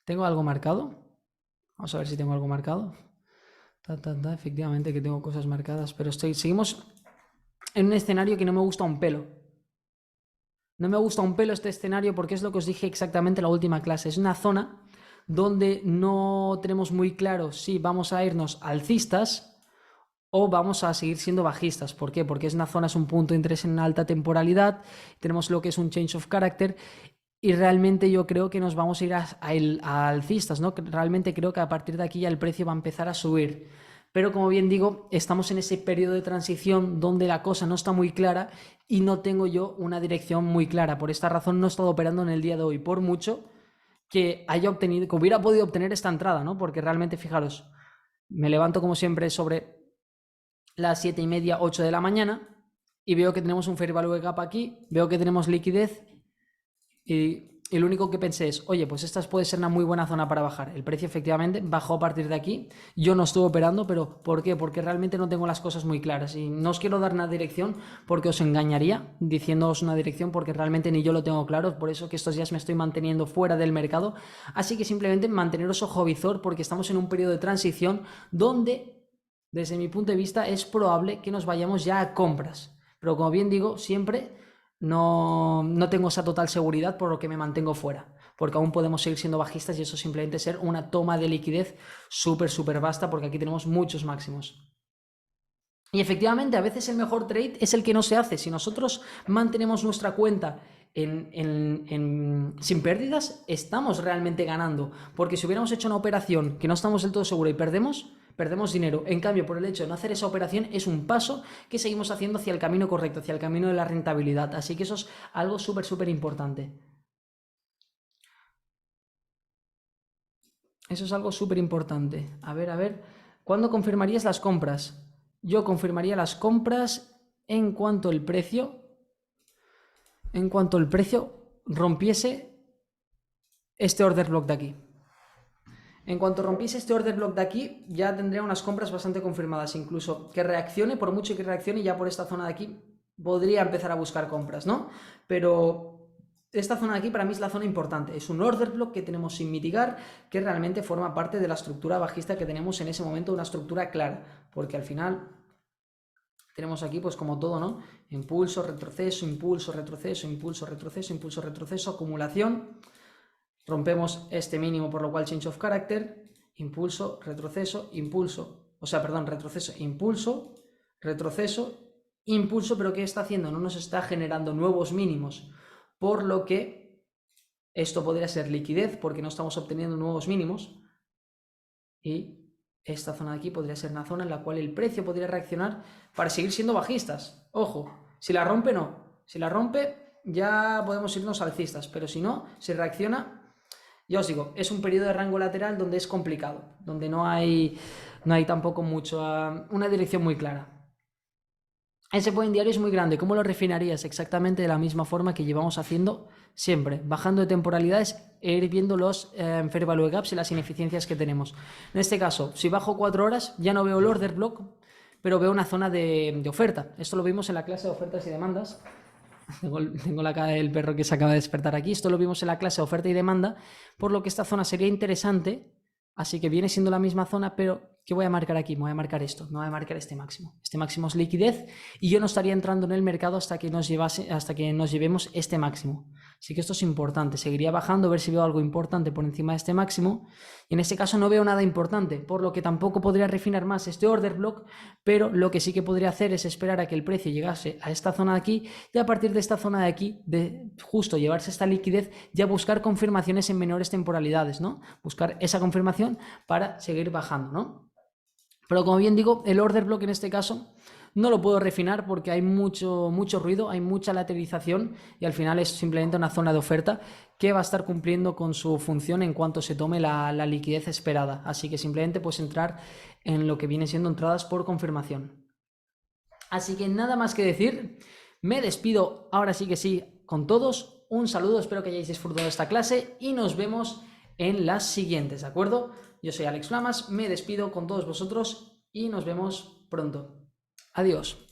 Speaker 1: ¿Tengo algo marcado? Vamos a ver si tengo algo marcado. Efectivamente que tengo cosas marcadas, pero seguimos en un escenario que no me gusta un pelo. No me gusta un pelo este escenario porque es lo que os dije exactamente en la última clase. Es una zona donde no tenemos muy claro si vamos a irnos alcistas o vamos a seguir siendo bajistas. ¿Por qué? Porque es una zona, es un punto de interés en alta temporalidad, tenemos lo que es un change of character y realmente yo creo que nos vamos a ir a alcistas, ¿no? Realmente creo que a partir de aquí ya el precio va a empezar a subir. Pero como bien digo, estamos en ese periodo de transición donde la cosa no está muy clara y no tengo yo una dirección muy clara. Por esta razón no he estado operando en el día de hoy, por mucho que hubiera podido obtener esta entrada, ¿no? Porque realmente, fijaros, me levanto como siempre sobre las 7:30, 8 de la mañana y veo que tenemos un fair value gap aquí, veo que tenemos liquidez y lo único que pensé es, oye, pues esta puede ser una muy buena zona para bajar. El precio efectivamente bajó a partir de aquí. Yo no estuve operando, pero ¿por qué? Porque realmente no tengo las cosas muy claras y no os quiero dar una dirección porque os engañaría diciéndoos una dirección porque realmente ni yo lo tengo claro. Por eso que estos días me estoy manteniendo fuera del mercado. Así que simplemente manteneros ojo visor porque estamos en un periodo de transición donde desde mi punto de vista es probable que nos vayamos ya a compras, pero como bien digo, siempre no tengo esa total seguridad por lo que me mantengo fuera. porque aún podemos seguir siendo bajistas y eso simplemente ser una toma de liquidez súper vasta, porque aquí tenemos muchos máximos. Y efectivamente, a veces el mejor trade es el que no se hace. Si nosotros mantenemos nuestra cuenta sin pérdidas, estamos realmente ganando. Porque si hubiéramos hecho una operación que no estamos del todo seguros y perdemos dinero. En cambio, por el hecho de no hacer esa operación, es un paso que seguimos haciendo hacia el camino correcto, hacia el camino de la rentabilidad. Así que eso es algo súper importante. Eso es algo súper importante. A ver. ¿Cuándo confirmarías las compras? Yo confirmaría las compras en cuanto el precio rompiese este order block de aquí. En cuanto rompiese este order block de aquí, ya tendría unas compras bastante confirmadas. Incluso que reaccione, por mucho que reaccione, ya por esta zona de aquí podría empezar a buscar compras, ¿no? Pero esta zona de aquí para mí es la zona importante. Es un order block que tenemos sin mitigar, que realmente forma parte de la estructura bajista que tenemos en ese momento, una estructura clara. Porque al final tenemos aquí, pues como todo, ¿no? Impulso, retroceso, impulso, retroceso, impulso, retroceso, impulso, retroceso, acumulación. Rompemos este mínimo, por lo cual change of character, impulso, retroceso, impulso. O sea, perdón, retroceso, impulso, retroceso, impulso, pero ¿qué está haciendo? No nos está generando nuevos mínimos, por lo que esto podría ser liquidez, porque no estamos obteniendo nuevos mínimos, y esta zona de aquí podría ser una zona en la cual el precio podría reaccionar para seguir siendo bajistas. Ojo, si la rompe, no. Si la rompe, ya podemos irnos alcistas, pero si no, si reacciona, ya os digo, es un periodo de rango lateral donde es complicado, donde no hay tampoco una dirección muy clara. Ese point diario es muy grande. ¿Cómo lo refinarías? Exactamente de la misma forma que llevamos haciendo siempre, bajando de temporalidades e ir viendo los fair value gaps y las ineficiencias que tenemos. En este caso, si bajo 4 horas, ya no veo el order block, pero veo una zona de oferta. Esto lo vimos en la clase de ofertas y demandas. Tengo la cara del perro que se acaba de despertar aquí. Esto lo vimos en la clase de oferta y demanda, por lo que esta zona sería interesante. Así que viene siendo la misma zona, pero ¿qué voy a marcar aquí? Me voy a marcar esto, no voy a marcar este máximo. Este máximo es liquidez y yo no estaría entrando en el mercado hasta que nos llevemos este máximo. Así que esto es importante. Seguiría bajando a ver si veo algo importante por encima de este máximo. Y en este caso no veo nada importante, por lo que tampoco podría refinar más este order block, pero lo que sí que podría hacer es esperar a que el precio llegase a esta zona de aquí y a partir de esta zona de aquí, de justo llevarse esta liquidez, ya buscar confirmaciones en menores temporalidades, ¿no? Buscar esa confirmación para seguir bajando, ¿no? Pero como bien digo, el order block en este caso no lo puedo refinar porque hay mucho ruido, hay mucha lateralización y al final es simplemente una zona de oferta que va a estar cumpliendo con su función en cuanto se tome la liquidez esperada. Así que simplemente puedes entrar en lo que viene siendo entradas por confirmación. Así que nada más que decir, me despido ahora sí que sí con todos. Un saludo, espero que hayáis disfrutado de esta clase y nos vemos en las siguientes, ¿de acuerdo? Yo soy Alex Flamas, me despido con todos vosotros y nos vemos pronto. Adiós.